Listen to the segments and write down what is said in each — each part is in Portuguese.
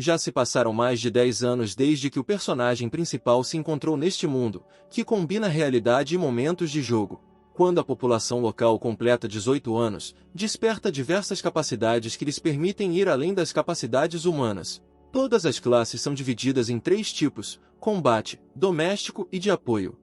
Já se passaram mais de 10 anos desde que o personagem principal se encontrou neste mundo, que combina realidade e momentos de jogo. Quando a população local completa 18 anos, desperta diversas capacidades que lhes permitem ir além das capacidades humanas. Todas as classes são divididas em 3 tipos: combate, doméstico e de apoio.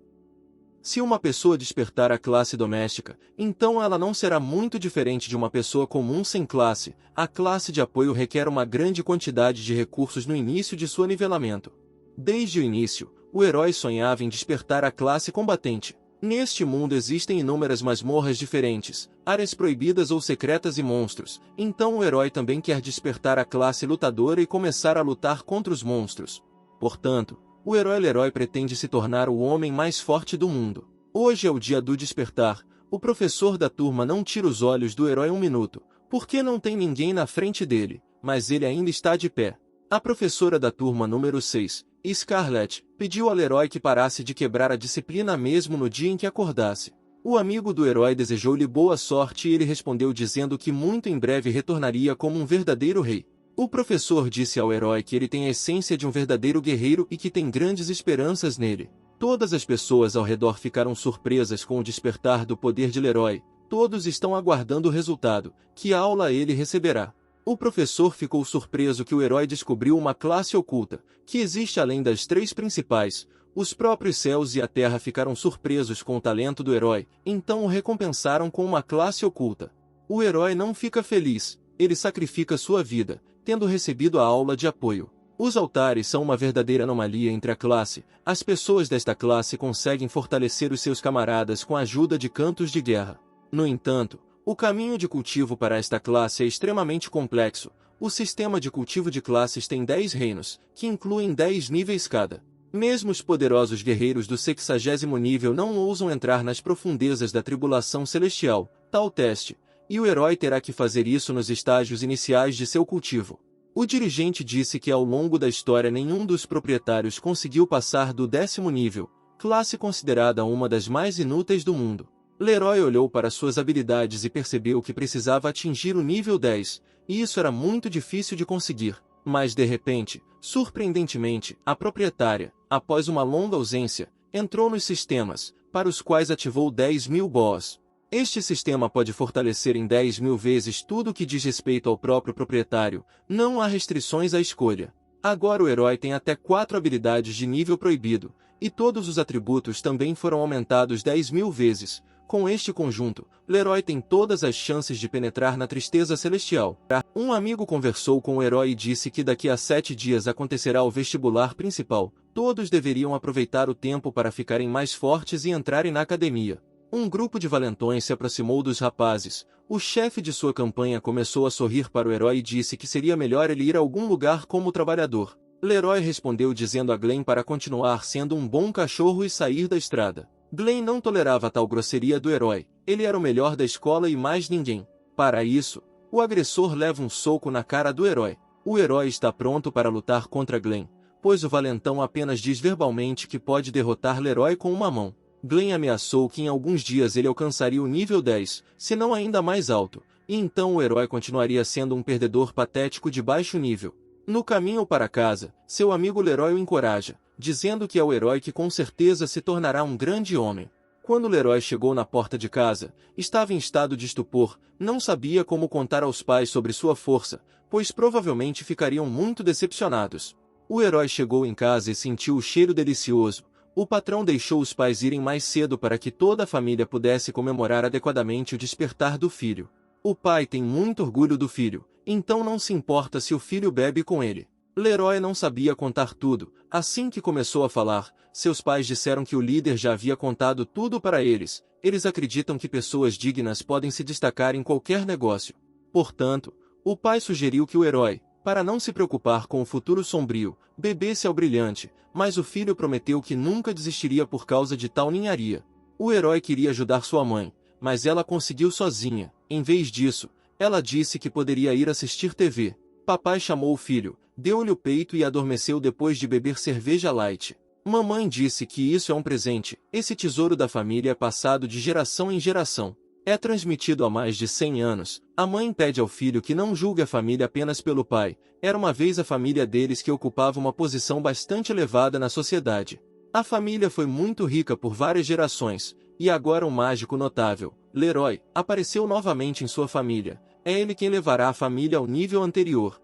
Se uma pessoa despertar a classe doméstica, então ela não será muito diferente de uma pessoa comum sem classe. A classe de apoio requer uma grande quantidade de recursos no início de seu nivelamento. Desde o início, o herói sonhava em despertar a classe combatente. Neste mundo existem inúmeras masmorras diferentes, áreas proibidas ou secretas e monstros, então o herói também quer despertar a classe lutadora e começar a lutar contra os monstros. Portanto, o herói Leroy pretende se tornar o homem mais forte do mundo. Hoje é o dia do despertar. O professor da turma não tira os olhos do herói um minuto, porque não tem ninguém na frente dele, mas ele ainda está de pé. A professora da turma número 6, Scarlett, pediu ao herói que parasse de quebrar a disciplina mesmo no dia em que acordasse. O amigo do herói desejou-lhe boa sorte e ele respondeu dizendo que muito em breve retornaria como um verdadeiro rei. O professor disse ao herói que ele tem a essência de um verdadeiro guerreiro e que tem grandes esperanças nele. Todas as pessoas ao redor ficaram surpresas com o despertar do poder de Leroy. Todos estão aguardando o resultado. Que aula ele receberá? O professor ficou surpreso que o herói descobriu uma classe oculta, que existe além das 3 principais. Os próprios céus e a terra ficaram surpresos com o talento do herói, então o recompensaram com uma classe oculta. O herói não fica feliz, ele sacrifica sua vida, tendo recebido a aula de apoio. Os altares são uma verdadeira anomalia entre a classe. As pessoas desta classe conseguem fortalecer os seus camaradas com a ajuda de cantos de guerra. No entanto, o caminho de cultivo para esta classe é extremamente complexo. O sistema de cultivo de classes tem 10 reinos, que incluem 10 níveis cada. Mesmo os poderosos guerreiros do 60º nível não ousam entrar nas profundezas da tribulação celestial, tal teste, e o herói terá que fazer isso nos estágios iniciais de seu cultivo. O dirigente disse que ao longo da história nenhum dos proprietários conseguiu passar do 10º nível, classe considerada uma das mais inúteis do mundo. Leroy olhou para suas habilidades e percebeu que precisava atingir o nível 10, e isso era muito difícil de conseguir. Mas de repente, surpreendentemente, a proprietária, após uma longa ausência, entrou nos sistemas, para os quais ativou 10.000 boss. Este sistema pode fortalecer em 10.000 vezes tudo o que diz respeito ao próprio proprietário, não há restrições à escolha. Agora o herói tem até 4 habilidades de nível proibido, e todos os atributos também foram aumentados 10.000 vezes. Com este conjunto, Leroy tem todas as chances de penetrar na tristeza celestial. Um amigo conversou com o herói e disse que daqui a 7 dias acontecerá o vestibular principal. Todos deveriam aproveitar o tempo para ficarem mais fortes e entrarem na academia. Um grupo de valentões se aproximou dos rapazes. O chefe de sua campanha começou a sorrir para o herói e disse que seria melhor ele ir a algum lugar como trabalhador. Leroy respondeu dizendo a Glenn para continuar sendo um bom cachorro e sair da estrada. Glenn não tolerava tal grosseria do herói. Ele era o melhor da escola e mais ninguém. Para isso, o agressor leva um soco na cara do herói. O herói está pronto para lutar contra Glenn, pois o valentão apenas diz verbalmente que pode derrotar Leroy com uma mão. Glenn ameaçou que em alguns dias ele alcançaria o nível 10, se não ainda mais alto, e então o herói continuaria sendo um perdedor patético de baixo nível. No caminho para casa, seu amigo Leroy o encoraja, dizendo que é o herói que com certeza se tornará um grande homem. Quando Leroy chegou na porta de casa, estava em estado de estupor, não sabia como contar aos pais sobre sua força, pois provavelmente ficariam muito decepcionados. O herói chegou em casa e sentiu o cheiro delicioso. O patrão deixou os pais irem mais cedo para que toda a família pudesse comemorar adequadamente o despertar do filho. O pai tem muito orgulho do filho, então não se importa se o filho bebe com ele. Leroy não sabia contar tudo. Assim que começou a falar, seus pais disseram que o líder já havia contado tudo para eles. Eles acreditam que pessoas dignas podem se destacar em qualquer negócio. Portanto, o pai sugeriu que o herói, para não se preocupar com o futuro sombrio, bebesse ao brilhante, mas o filho prometeu que nunca desistiria por causa de tal ninharia. O herói queria ajudar sua mãe, mas ela conseguiu sozinha. Em vez disso, ela disse que poderia ir assistir TV. Papai chamou o filho, deu-lhe o peito e adormeceu depois de beber cerveja light. Mamãe disse que isso é um presente, esse tesouro da família é passado de geração em geração. É transmitido há mais de 100 anos. A mãe pede ao filho que não julgue a família apenas pelo pai. Era uma vez a família deles que ocupava uma posição bastante elevada na sociedade. A família foi muito rica por várias gerações, e agora um mágico notável, Leroy, apareceu novamente em sua família. É ele quem levará a família ao nível anterior.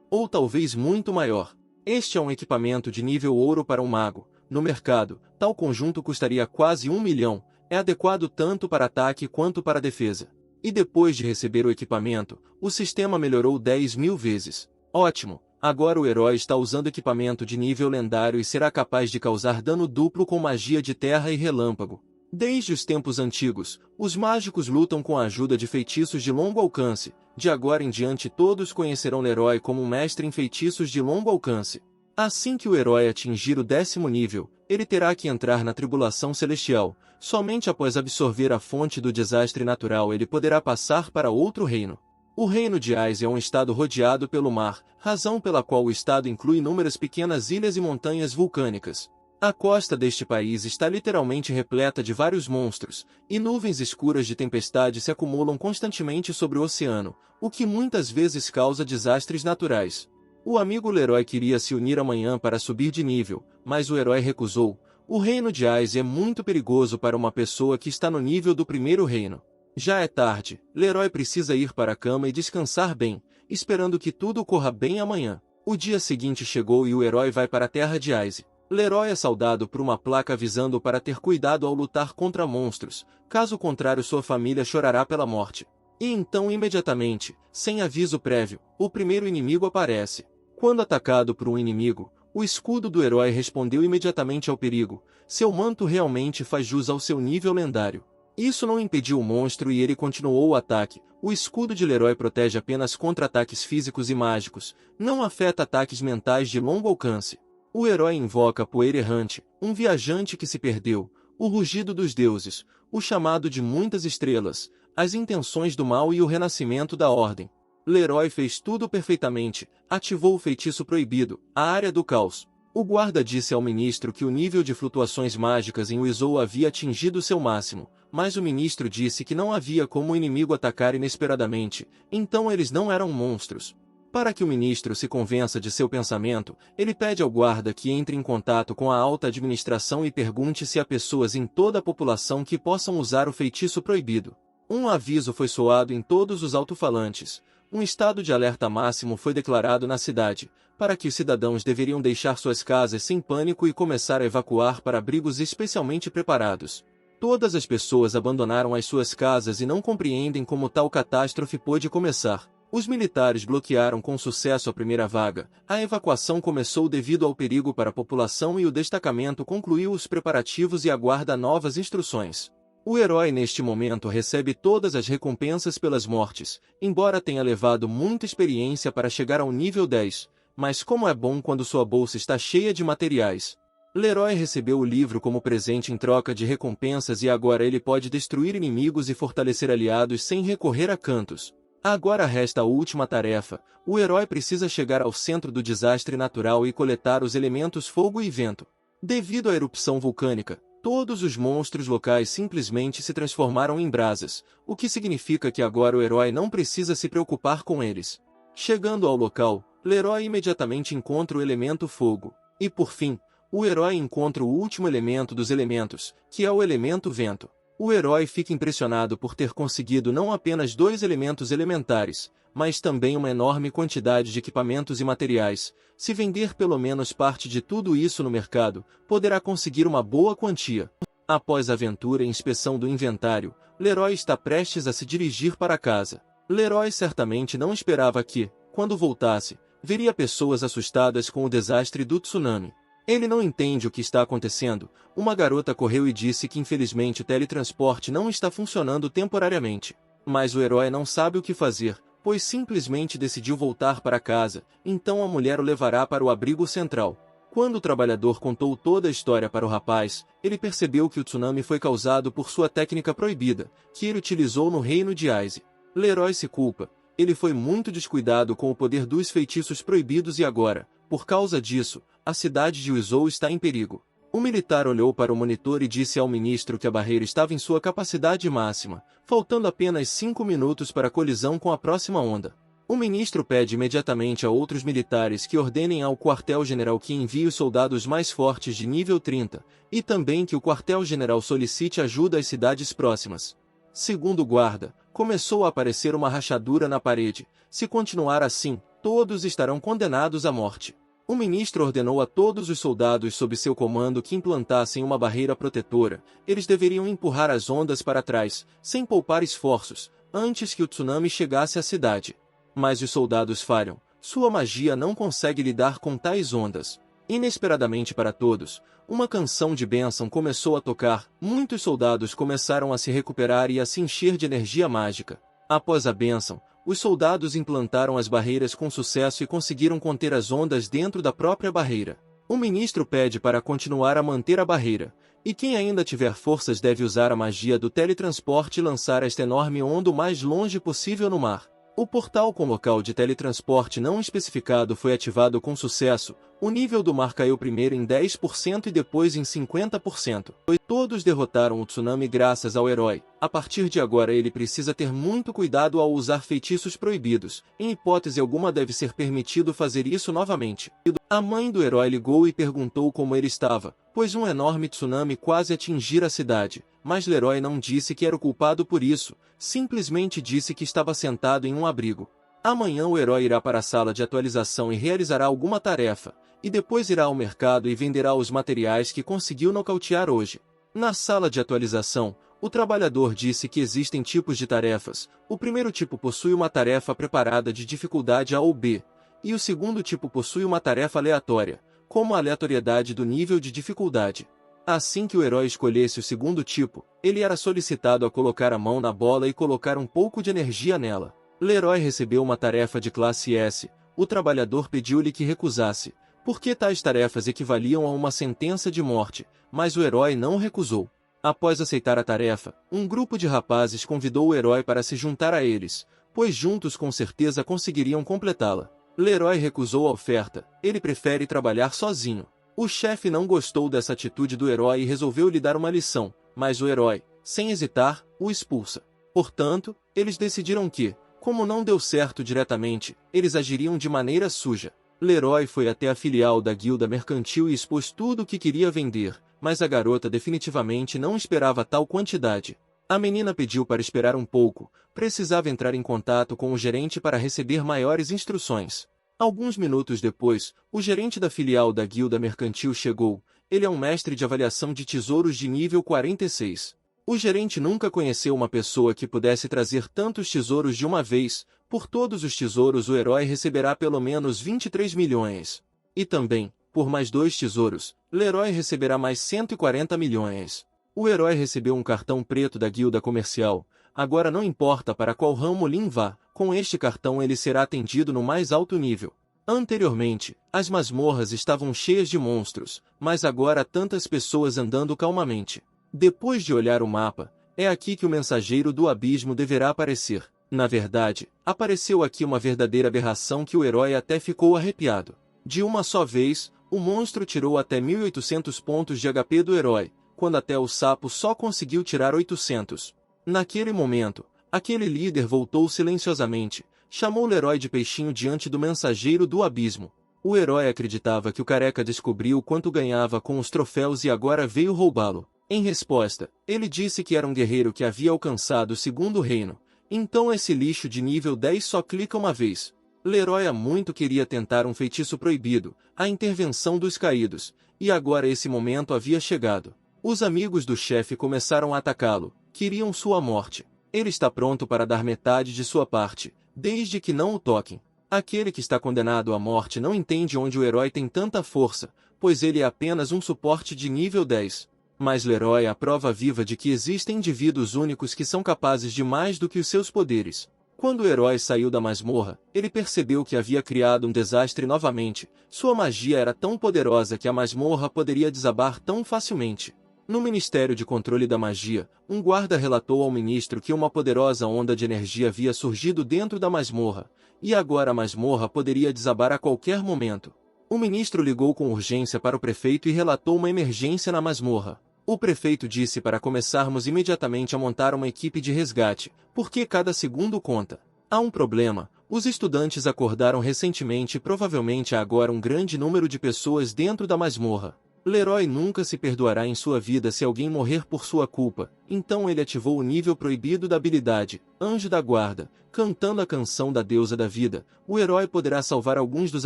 Ou talvez muito maior. Este é um equipamento de nível ouro para um mago. No mercado, tal conjunto custaria quase 1 milhão. É adequado tanto para ataque quanto para defesa. E depois de receber o equipamento, o sistema melhorou 10.000 vezes. Ótimo! Agora o herói está usando equipamento de nível lendário e será capaz de causar dano duplo com magia de terra e relâmpago. Desde os tempos antigos, os mágicos lutam com a ajuda de feitiços de longo alcance. De agora em diante todos conhecerão Leroy como um mestre em feitiços de longo alcance. Assim que o herói atingir o 10º nível, ele terá que entrar na tribulação celestial. Somente após absorver a fonte do desastre natural ele poderá passar para outro reino. O reino de Ice é um estado rodeado pelo mar, razão pela qual o estado inclui inúmeras pequenas ilhas e montanhas vulcânicas. A costa deste país está literalmente repleta de vários monstros, e nuvens escuras de tempestade se acumulam constantemente sobre o oceano, o que muitas vezes causa desastres naturais. O amigo Leroy queria se unir amanhã para subir de nível, mas o herói recusou. O reino de Ice é muito perigoso para uma pessoa que está no nível do primeiro reino. Já é tarde, Leroy precisa ir para a cama e descansar bem, esperando que tudo corra bem amanhã. O dia seguinte chegou e o herói vai para a terra de Ice. Leroy é saudado por uma placa avisando-o para ter cuidado ao lutar contra monstros, caso contrário sua família chorará pela morte. E então imediatamente, sem aviso prévio, o primeiro inimigo aparece. Quando atacado por um inimigo, o escudo do herói respondeu imediatamente ao perigo. Seu manto realmente faz jus ao seu nível lendário. Isso não impediu o monstro e ele continuou o ataque. O escudo de Leroy protege apenas contra ataques físicos e mágicos, não afeta ataques mentais de longo alcance. O herói invoca a poeira errante, um viajante que se perdeu, o rugido dos deuses, o chamado de muitas estrelas, as intenções do mal e o renascimento da ordem. Leroy fez tudo perfeitamente, ativou o feitiço proibido, a área do caos. O guarda disse ao ministro que o nível de flutuações mágicas em Wizou havia atingido seu máximo, mas o ministro disse que não havia como o inimigo atacar inesperadamente, então eles não eram monstros. Para que o ministro se convença de seu pensamento, ele pede ao guarda que entre em contato com a alta administração e pergunte se há pessoas em toda a população que possam usar o feitiço proibido. Um aviso foi soado em todos os alto-falantes. Um estado de alerta máximo foi declarado na cidade, para que os cidadãos deveriam deixar suas casas sem pânico e começar a evacuar para abrigos especialmente preparados. Todas as pessoas abandonaram as suas casas e não compreendem como tal catástrofe pôde começar. Os militares bloquearam com sucesso a primeira vaga. A evacuação começou devido ao perigo para a população e o destacamento concluiu os preparativos e aguarda novas instruções. O herói neste momento recebe todas as recompensas pelas mortes, embora tenha levado muita experiência para chegar ao nível 10, mas como é bom quando sua bolsa está cheia de materiais. Leroy recebeu o livro como presente em troca de recompensas e agora ele pode destruir inimigos e fortalecer aliados sem recorrer a cantos. Agora resta a última tarefa. O herói precisa chegar ao centro do desastre natural e coletar os elementos fogo e vento. Devido à erupção vulcânica, todos os monstros locais simplesmente se transformaram em brasas, o que significa que agora o herói não precisa se preocupar com eles. Chegando ao local, Leroy imediatamente encontra o elemento fogo. E por fim, o herói encontra o último elemento dos elementos, que é o elemento vento. O herói fica impressionado por ter conseguido não apenas 2 elementos elementares, mas também uma enorme quantidade de equipamentos e materiais. Se vender pelo menos parte de tudo isso no mercado, poderá conseguir uma boa quantia. Após a aventura e inspeção do inventário, Leroy está prestes a se dirigir para casa. Leroy certamente não esperava que, quando voltasse, veria pessoas assustadas com o desastre do tsunami. Ele não entende o que está acontecendo. Uma garota correu e disse que infelizmente o teletransporte não está funcionando temporariamente. Mas o herói não sabe o que fazer, pois simplesmente decidiu voltar para casa, então a mulher o levará para o abrigo central. Quando o trabalhador contou toda a história para o rapaz, ele percebeu que o tsunami foi causado por sua técnica proibida, que ele utilizou no reino de Ice. Leroy se culpa. Ele foi muito descuidado com o poder dos feitiços proibidos e agora, por causa disso, a cidade de Wizou está em perigo. O militar olhou para o monitor e disse ao ministro que a barreira estava em sua capacidade máxima, faltando apenas 5 minutos para a colisão com a próxima onda. O ministro pede imediatamente a outros militares que ordenem ao quartel-general que envie os soldados mais fortes de nível 30, e também que o quartel-general solicite ajuda às cidades próximas. Segundo o guarda, começou a aparecer uma rachadura na parede. Se continuar assim, todos estarão condenados à morte. O ministro ordenou a todos os soldados sob seu comando que implantassem uma barreira protetora. Eles deveriam empurrar as ondas para trás, sem poupar esforços, antes que o tsunami chegasse à cidade. Mas os soldados falham. Sua magia não consegue lidar com tais ondas. Inesperadamente para todos, uma canção de bênção começou a tocar. Muitos soldados começaram a se recuperar e a se encher de energia mágica. Após a bênção, os soldados implantaram as barreiras com sucesso e conseguiram conter as ondas dentro da própria barreira. O ministro pede para continuar a manter a barreira, e quem ainda tiver forças deve usar a magia do teletransporte e lançar esta enorme onda o mais longe possível no mar. O portal com local de teletransporte não especificado foi ativado com sucesso. O nível do mar caiu primeiro em 10% e depois em 50%. Todos derrotaram o tsunami graças ao herói. A partir de agora ele precisa ter muito cuidado ao usar feitiços proibidos. Em hipótese alguma deve ser permitido fazer isso novamente. A mãe do herói ligou e perguntou como ele estava, pois um enorme tsunami quase atingira a cidade. Mas Leroy não disse que era o culpado por isso, simplesmente disse que estava sentado em um abrigo. Amanhã o herói irá para a sala de atualização e realizará alguma tarefa, e depois irá ao mercado e venderá os materiais que conseguiu nocautear hoje. Na sala de atualização, o trabalhador disse que existem tipos de tarefas. O primeiro tipo possui uma tarefa preparada de dificuldade A ou B, e o segundo tipo possui uma tarefa aleatória, como a aleatoriedade do nível de dificuldade. Assim que o herói escolhesse o segundo tipo, ele era solicitado a colocar a mão na bola e colocar um pouco de energia nela. Leroy recebeu uma tarefa de classe S. O trabalhador pediu-lhe que recusasse, porque tais tarefas equivaliam a uma sentença de morte, mas o herói não recusou. Após aceitar a tarefa, um grupo de rapazes convidou o herói para se juntar a eles, pois juntos com certeza conseguiriam completá-la. Leroy recusou a oferta. Ele prefere trabalhar sozinho. O chefe não gostou dessa atitude do herói e resolveu lhe dar uma lição, mas o herói, sem hesitar, o expulsa. Portanto, eles decidiram que, como não deu certo diretamente, eles agiriam de maneira suja. Leroy foi até a filial da guilda mercantil e expôs tudo o que queria vender, mas a garota definitivamente não esperava tal quantidade. A menina pediu para esperar um pouco, precisava entrar em contato com o gerente para receber maiores instruções. Alguns minutos depois, o gerente da filial da guilda mercantil chegou. Ele é um mestre de avaliação de tesouros de nível 46. O gerente nunca conheceu uma pessoa que pudesse trazer tantos tesouros de uma vez. Por todos os tesouros o herói receberá pelo menos 23 milhões. E também, por mais 2 tesouros, Leroy receberá mais 140 milhões. O herói recebeu um cartão preto da guilda comercial. Agora não importa para qual ramo Lin vá, com este cartão ele será atendido no mais alto nível. Anteriormente, as masmorras estavam cheias de monstros, mas agora há tantas pessoas andando calmamente. Depois de olhar o mapa, é aqui que o mensageiro do abismo deverá aparecer. Na verdade, apareceu aqui uma verdadeira aberração que o herói até ficou arrepiado. De uma só vez, o monstro tirou até 1800 pontos de HP do herói, quando até o sapo só conseguiu tirar 800. Naquele momento, aquele líder voltou silenciosamente, chamou Leroy de peixinho diante do mensageiro do abismo. O herói acreditava que o careca descobriu quanto ganhava com os troféus e agora veio roubá-lo. Em resposta, ele disse que era um guerreiro que havia alcançado o segundo reino. Então esse lixo de nível 10 só clica uma vez. Leroy há muito queria tentar um feitiço proibido, a intervenção dos caídos, e agora esse momento havia chegado. Os amigos do chefe começaram a atacá-lo, queriam sua morte. Ele está pronto para dar metade de sua parte, desde que não o toquem. Aquele que está condenado à morte não entende onde o herói tem tanta força, pois ele é apenas um suporte de nível 10. Mas Leroy é a prova viva de que existem indivíduos únicos que são capazes de mais do que os seus poderes. Quando o herói saiu da masmorra, ele percebeu que havia criado um desastre novamente. Sua magia era tão poderosa que a masmorra poderia desabar tão facilmente. No Ministério de Controle da Magia, um guarda relatou ao ministro que uma poderosa onda de energia havia surgido dentro da masmorra, e agora a masmorra poderia desabar a qualquer momento. O ministro ligou com urgência para o prefeito e relatou uma emergência na masmorra. O prefeito disse para começarmos imediatamente a montar uma equipe de resgate, porque cada segundo conta. Há um problema. Os estudantes acordaram recentemente e provavelmente há agora um grande número de pessoas dentro da masmorra. Leroy nunca se perdoará em sua vida se alguém morrer por sua culpa, então ele ativou o nível proibido da habilidade, Anjo da Guarda, cantando a canção da deusa da vida. O herói poderá salvar alguns dos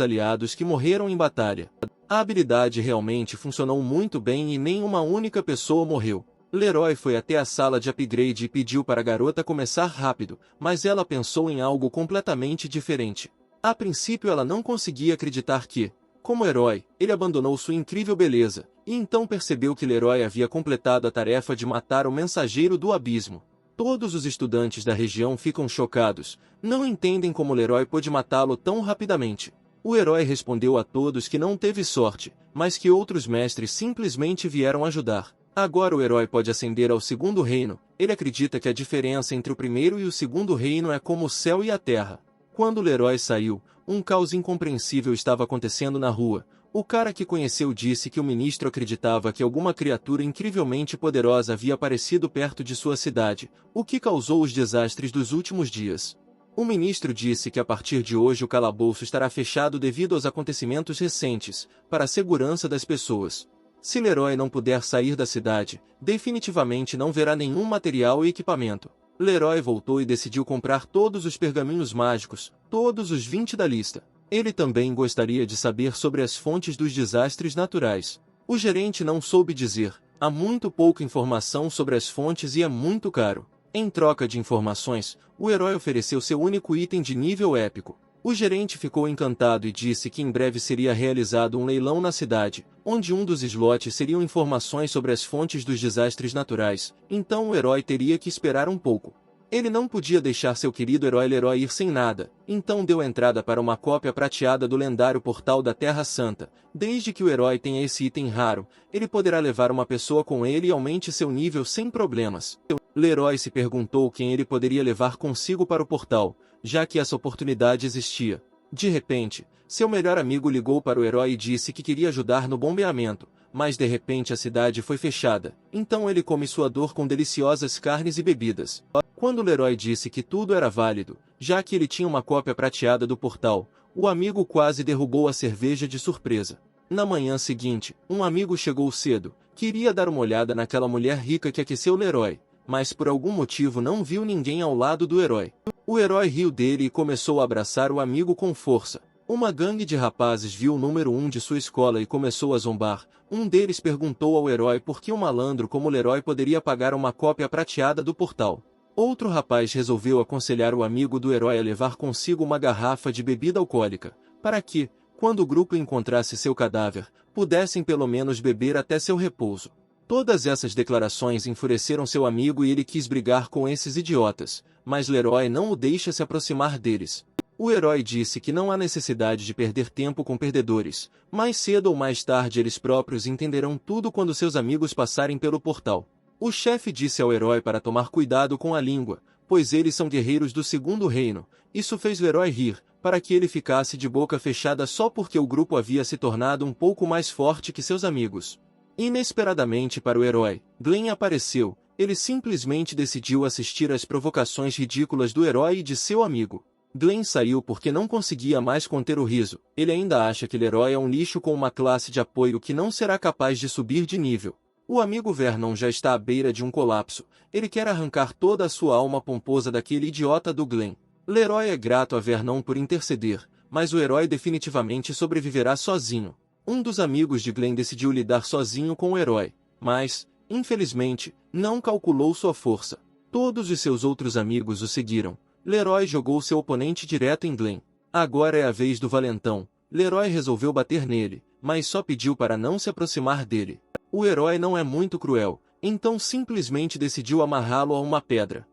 aliados que morreram em batalha. A habilidade realmente funcionou muito bem e nem uma única pessoa morreu. Leroy foi até a sala de upgrade e pediu para a garota começar rápido, mas ela pensou em algo completamente diferente. A princípio ela não conseguia acreditar que, como herói, ele abandonou sua incrível beleza, e então percebeu que Leroy havia completado a tarefa de matar o mensageiro do abismo. Todos os estudantes da região ficam chocados, não entendem como Leroy pôde matá-lo tão rapidamente. O herói respondeu a todos que não teve sorte, mas que outros mestres simplesmente vieram ajudar. Agora o herói pode ascender ao segundo reino. Ele acredita que a diferença entre o primeiro e o segundo reino é como o céu e a terra. Quando Leroy saiu, um caos incompreensível estava acontecendo na rua. O cara que conheceu disse que o ministro acreditava que alguma criatura incrivelmente poderosa havia aparecido perto de sua cidade, o que causou os desastres dos últimos dias. O ministro disse que a partir de hoje o calabouço estará fechado devido aos acontecimentos recentes, para a segurança das pessoas. Se Leroy não puder sair da cidade, definitivamente não verá nenhum material e equipamento. Leroy voltou e decidiu comprar todos os pergaminhos mágicos, todos os 20 da lista. Ele também gostaria de saber sobre as fontes dos desastres naturais. O gerente não soube dizer, há muito pouca informação sobre as fontes e é muito caro. Em troca de informações, o herói ofereceu seu único item de nível épico. O gerente ficou encantado e disse que em breve seria realizado um leilão na cidade, onde um dos slots seriam informações sobre as fontes dos desastres naturais, então o herói teria que esperar um pouco. Ele não podia deixar seu querido herói Leroy ir sem nada, então deu entrada para uma cópia prateada do lendário Portal da Terra Santa. Desde que o herói tenha esse item raro, ele poderá levar uma pessoa com ele e aumente seu nível sem problemas. Leroy se perguntou quem ele poderia levar consigo para o portal, já que essa oportunidade existia. De repente, seu melhor amigo ligou para o herói e disse que queria ajudar no bombeamento, mas de repente a cidade foi fechada, então ele come sua dor com deliciosas carnes e bebidas. Quando Leroy disse que tudo era válido, já que ele tinha uma cópia prateada do portal, o amigo quase derrubou a cerveja de surpresa. Na manhã seguinte, um amigo chegou cedo, queria dar uma olhada naquela mulher rica que aqueceu Leroy, mas por algum motivo não viu ninguém ao lado do herói. O herói riu dele e começou a abraçar o amigo com força. Uma gangue de rapazes viu o número 1 de sua escola e começou a zombar. Um deles perguntou ao herói por que um malandro como Leroy poderia pagar uma cópia prateada do portal. Outro rapaz resolveu aconselhar o amigo do herói a levar consigo uma garrafa de bebida alcoólica, para que, quando o grupo encontrasse seu cadáver, pudessem pelo menos beber até seu repouso. Todas essas declarações enfureceram seu amigo e ele quis brigar com esses idiotas, mas Leroy não o deixa se aproximar deles. O herói disse que não há necessidade de perder tempo com perdedores, mais cedo ou mais tarde eles próprios entenderão tudo quando seus amigos passarem pelo portal. O chefe disse ao herói para tomar cuidado com a língua, pois eles são guerreiros do segundo reino. Isso fez o herói rir, para que ele ficasse de boca fechada só porque o grupo havia se tornado um pouco mais forte que seus amigos. Inesperadamente para o herói, Glenn apareceu. Ele simplesmente decidiu assistir às provocações ridículas do herói e de seu amigo. Glenn saiu porque não conseguia mais conter o riso. Ele ainda acha que Leroy é um lixo com uma classe de apoio que não será capaz de subir de nível. O amigo Vernon já está à beira de um colapso. Ele quer arrancar toda a sua alma pomposa daquele idiota do Glenn. Leroy é grato a Vernon por interceder, mas o herói definitivamente sobreviverá sozinho. Um dos amigos de Glenn decidiu lidar sozinho com o herói, mas, infelizmente, não calculou sua força. Todos os seus outros amigos o seguiram. Leroy jogou seu oponente direto em Glenn. Agora é a vez do valentão. Leroy resolveu bater nele, mas só pediu para não se aproximar dele. O herói não é muito cruel, então simplesmente decidiu amarrá-lo a uma pedra.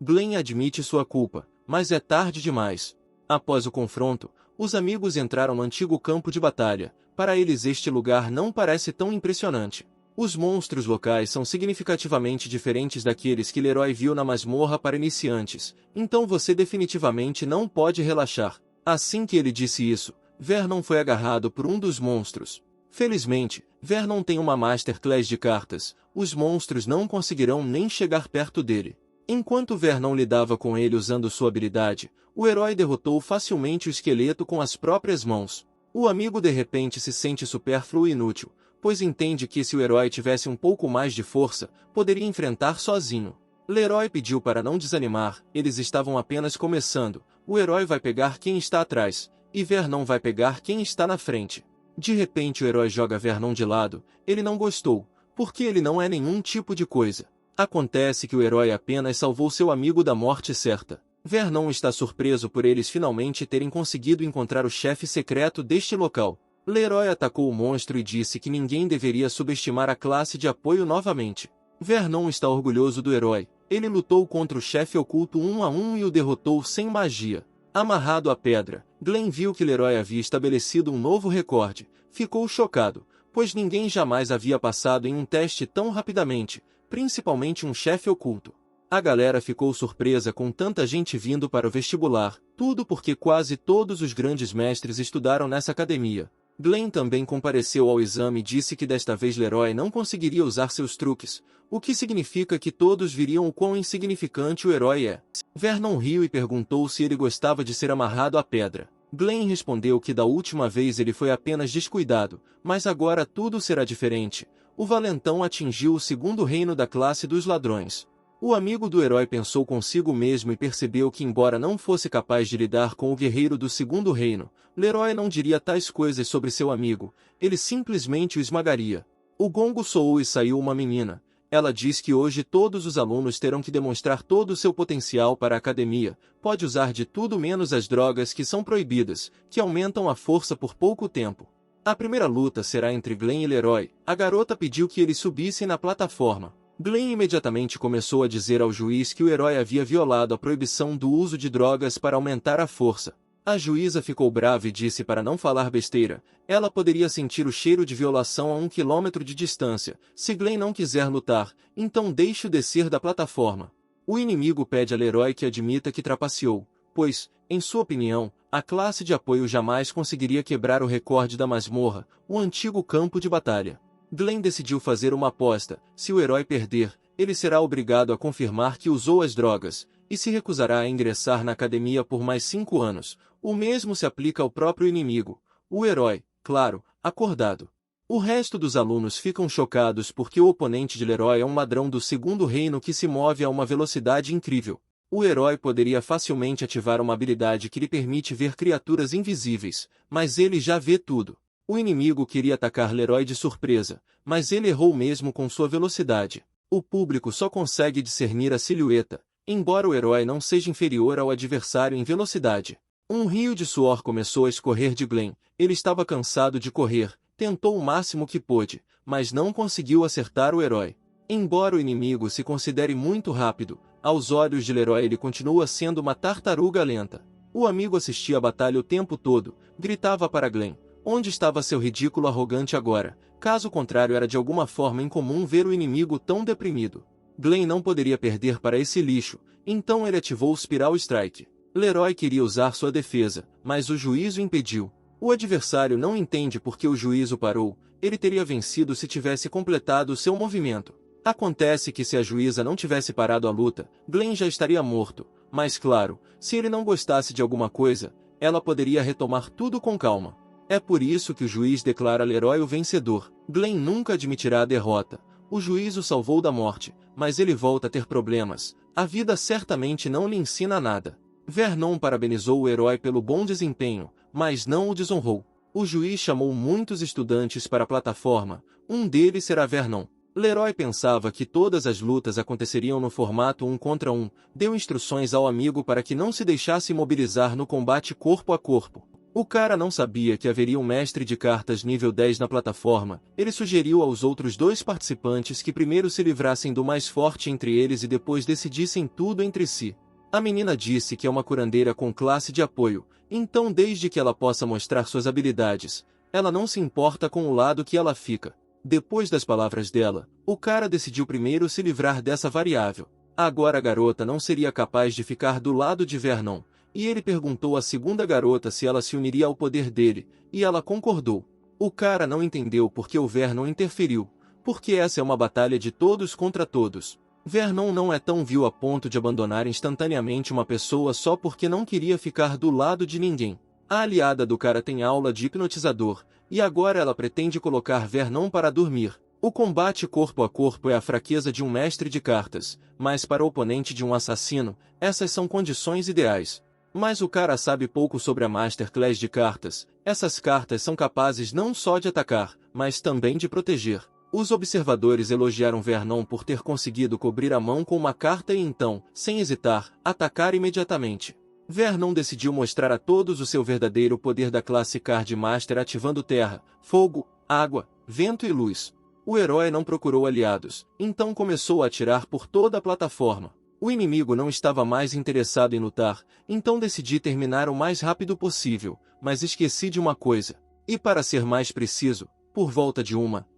Glenn admite sua culpa, mas é tarde demais. Após o confronto, os amigos entraram no antigo campo de batalha. Para eles este lugar não parece tão impressionante. Os monstros locais são significativamente diferentes daqueles que Leroy viu na masmorra para iniciantes, então você definitivamente não pode relaxar. Assim que ele disse isso, Vernon foi agarrado por um dos monstros. Felizmente, Vernon tem uma Masterclass de cartas, os monstros não conseguirão nem chegar perto dele. Enquanto Vernon lidava com ele usando sua habilidade, o herói derrotou facilmente o esqueleto com as próprias mãos. O amigo de repente se sente supérfluo e inútil, pois entende que se o herói tivesse um pouco mais de força, poderia enfrentar sozinho. Leroy pediu para não desanimar, eles estavam apenas começando, o herói vai pegar quem está atrás, e Vernon vai pegar quem está na frente. De repente o herói joga Vernon de lado, ele não gostou, porque ele não é nenhum tipo de coisa. Acontece que o herói apenas salvou seu amigo da morte certa. Vernon está surpreso por eles finalmente terem conseguido encontrar o chefe secreto deste local. Leroy atacou o monstro e disse que ninguém deveria subestimar a classe de apoio novamente. Vernon está orgulhoso do herói. Ele lutou contra o chefe oculto 1 a 1 e o derrotou sem magia. Amarrado à pedra, Glenn viu que Leroy havia estabelecido um novo recorde. Ficou chocado, pois ninguém jamais havia passado em um teste tão rapidamente, principalmente um chefe oculto. A galera ficou surpresa com tanta gente vindo para o vestibular, tudo porque quase todos os grandes mestres estudaram nessa academia. Glenn também compareceu ao exame e disse que desta vez Leroy não conseguiria usar seus truques, o que significa que todos viriam o quão insignificante o herói é. Vernon riu e perguntou se ele gostava de ser amarrado à pedra. Glenn respondeu que da última vez ele foi apenas descuidado, mas agora tudo será diferente. O valentão atingiu o segundo reino da classe dos ladrões. O amigo do herói pensou consigo mesmo e percebeu que embora não fosse capaz de lidar com o guerreiro do segundo reino, Leroy não diria tais coisas sobre seu amigo, ele simplesmente o esmagaria. O gongo soou e saiu uma menina. Ela diz que hoje todos os alunos terão que demonstrar todo o seu potencial para a academia, pode usar de tudo menos as drogas que são proibidas, que aumentam a força por pouco tempo. A primeira luta será entre Glenn e Leroy. A garota pediu que eles subissem na plataforma. Glenn imediatamente começou a dizer ao juiz que o herói havia violado a proibição do uso de drogas para aumentar a força. A juíza ficou brava e disse para não falar besteira. Ela poderia sentir o cheiro de violação a 1 quilômetro de distância. Se Glenn não quiser lutar, então deixe-o descer da plataforma. O inimigo pede a Leroy que admita que trapaceou, pois, em sua opinião, a classe de apoio jamais conseguiria quebrar o recorde da masmorra, o antigo campo de batalha. Glenn decidiu fazer uma aposta. Se o herói perder, ele será obrigado a confirmar que usou as drogas, e se recusará a ingressar na academia por mais 5 anos. O mesmo se aplica ao próprio inimigo. O herói, claro, acordado. O resto dos alunos ficam chocados porque o oponente de Leroy é um ladrão do segundo reino que se move a uma velocidade incrível. O herói poderia facilmente ativar uma habilidade que lhe permite ver criaturas invisíveis, mas ele já vê tudo. O inimigo queria atacar Leroy de surpresa, mas ele errou mesmo com sua velocidade. O público só consegue discernir a silhueta, embora o herói não seja inferior ao adversário em velocidade. Um rio de suor começou a escorrer de Glenn. Ele estava cansado de correr, tentou o máximo que pôde, mas não conseguiu acertar o herói. Embora o inimigo se considere muito rápido, aos olhos de Leroy ele continua sendo uma tartaruga lenta. O amigo assistia à batalha o tempo todo, gritava para Glenn. Onde estava seu ridículo arrogante agora? Caso contrário, era de alguma forma incomum ver o inimigo tão deprimido. Glenn não poderia perder para esse lixo, então ele ativou o Spiral Strike. Leroy queria usar sua defesa, mas o juiz o impediu. O adversário não entende por que o juiz o parou, ele teria vencido se tivesse completado seu movimento. Acontece que se a juíza não tivesse parado a luta, Glenn já estaria morto, mas claro, se ele não gostasse de alguma coisa, ela poderia retomar tudo com calma. É por isso que o juiz declara Leroy o vencedor. Glenn nunca admitirá a derrota. O juiz o salvou da morte, mas ele volta a ter problemas. A vida certamente não lhe ensina nada. Vernon parabenizou o herói pelo bom desempenho, mas não o desonrou. O juiz chamou muitos estudantes para a plataforma. Um deles será Vernon. Leroy pensava que todas as lutas aconteceriam no formato 1 contra 1. Deu instruções ao amigo para que não se deixasse imobilizar no combate corpo a corpo. O cara não sabia que haveria um mestre de cartas nível 10 na plataforma. Ele sugeriu aos outros 2 participantes que primeiro se livrassem do mais forte entre eles e depois decidissem tudo entre si. A menina disse que é uma curandeira com classe de apoio, então desde que ela possa mostrar suas habilidades, ela não se importa com o lado que ela fica. Depois das palavras dela, o cara decidiu primeiro se livrar dessa variável. Agora a garota não seria capaz de ficar do lado de Vernon. e ele perguntou à segunda garota se ela se uniria ao poder dele, e ela concordou. O cara não entendeu porque o Vernon interferiu, porque essa é uma batalha de todos contra todos. Vernon não é tão vil a ponto de abandonar instantaneamente uma pessoa só porque não queria ficar do lado de ninguém. A aliada do cara tem aula de hipnotizador, e agora ela pretende colocar Vernon para dormir. O combate corpo a corpo é a fraqueza de um mestre de cartas, mas para o oponente de um assassino, essas são condições ideais. Mas o cara sabe pouco sobre a Masterclass de cartas. Essas cartas são capazes não só de atacar, mas também de proteger. Os observadores elogiaram Vernon por ter conseguido cobrir a mão com uma carta e então, sem hesitar, atacar imediatamente. Vernon decidiu mostrar a todos o seu verdadeiro poder da classe Card Master ativando terra, fogo, água, vento e luz. O herói não procurou aliados, então começou a atirar por toda a plataforma. O inimigo não estava mais interessado em lutar, então decidi terminar o mais rápido possível, mas esqueci de uma coisa. E para ser mais preciso, por volta de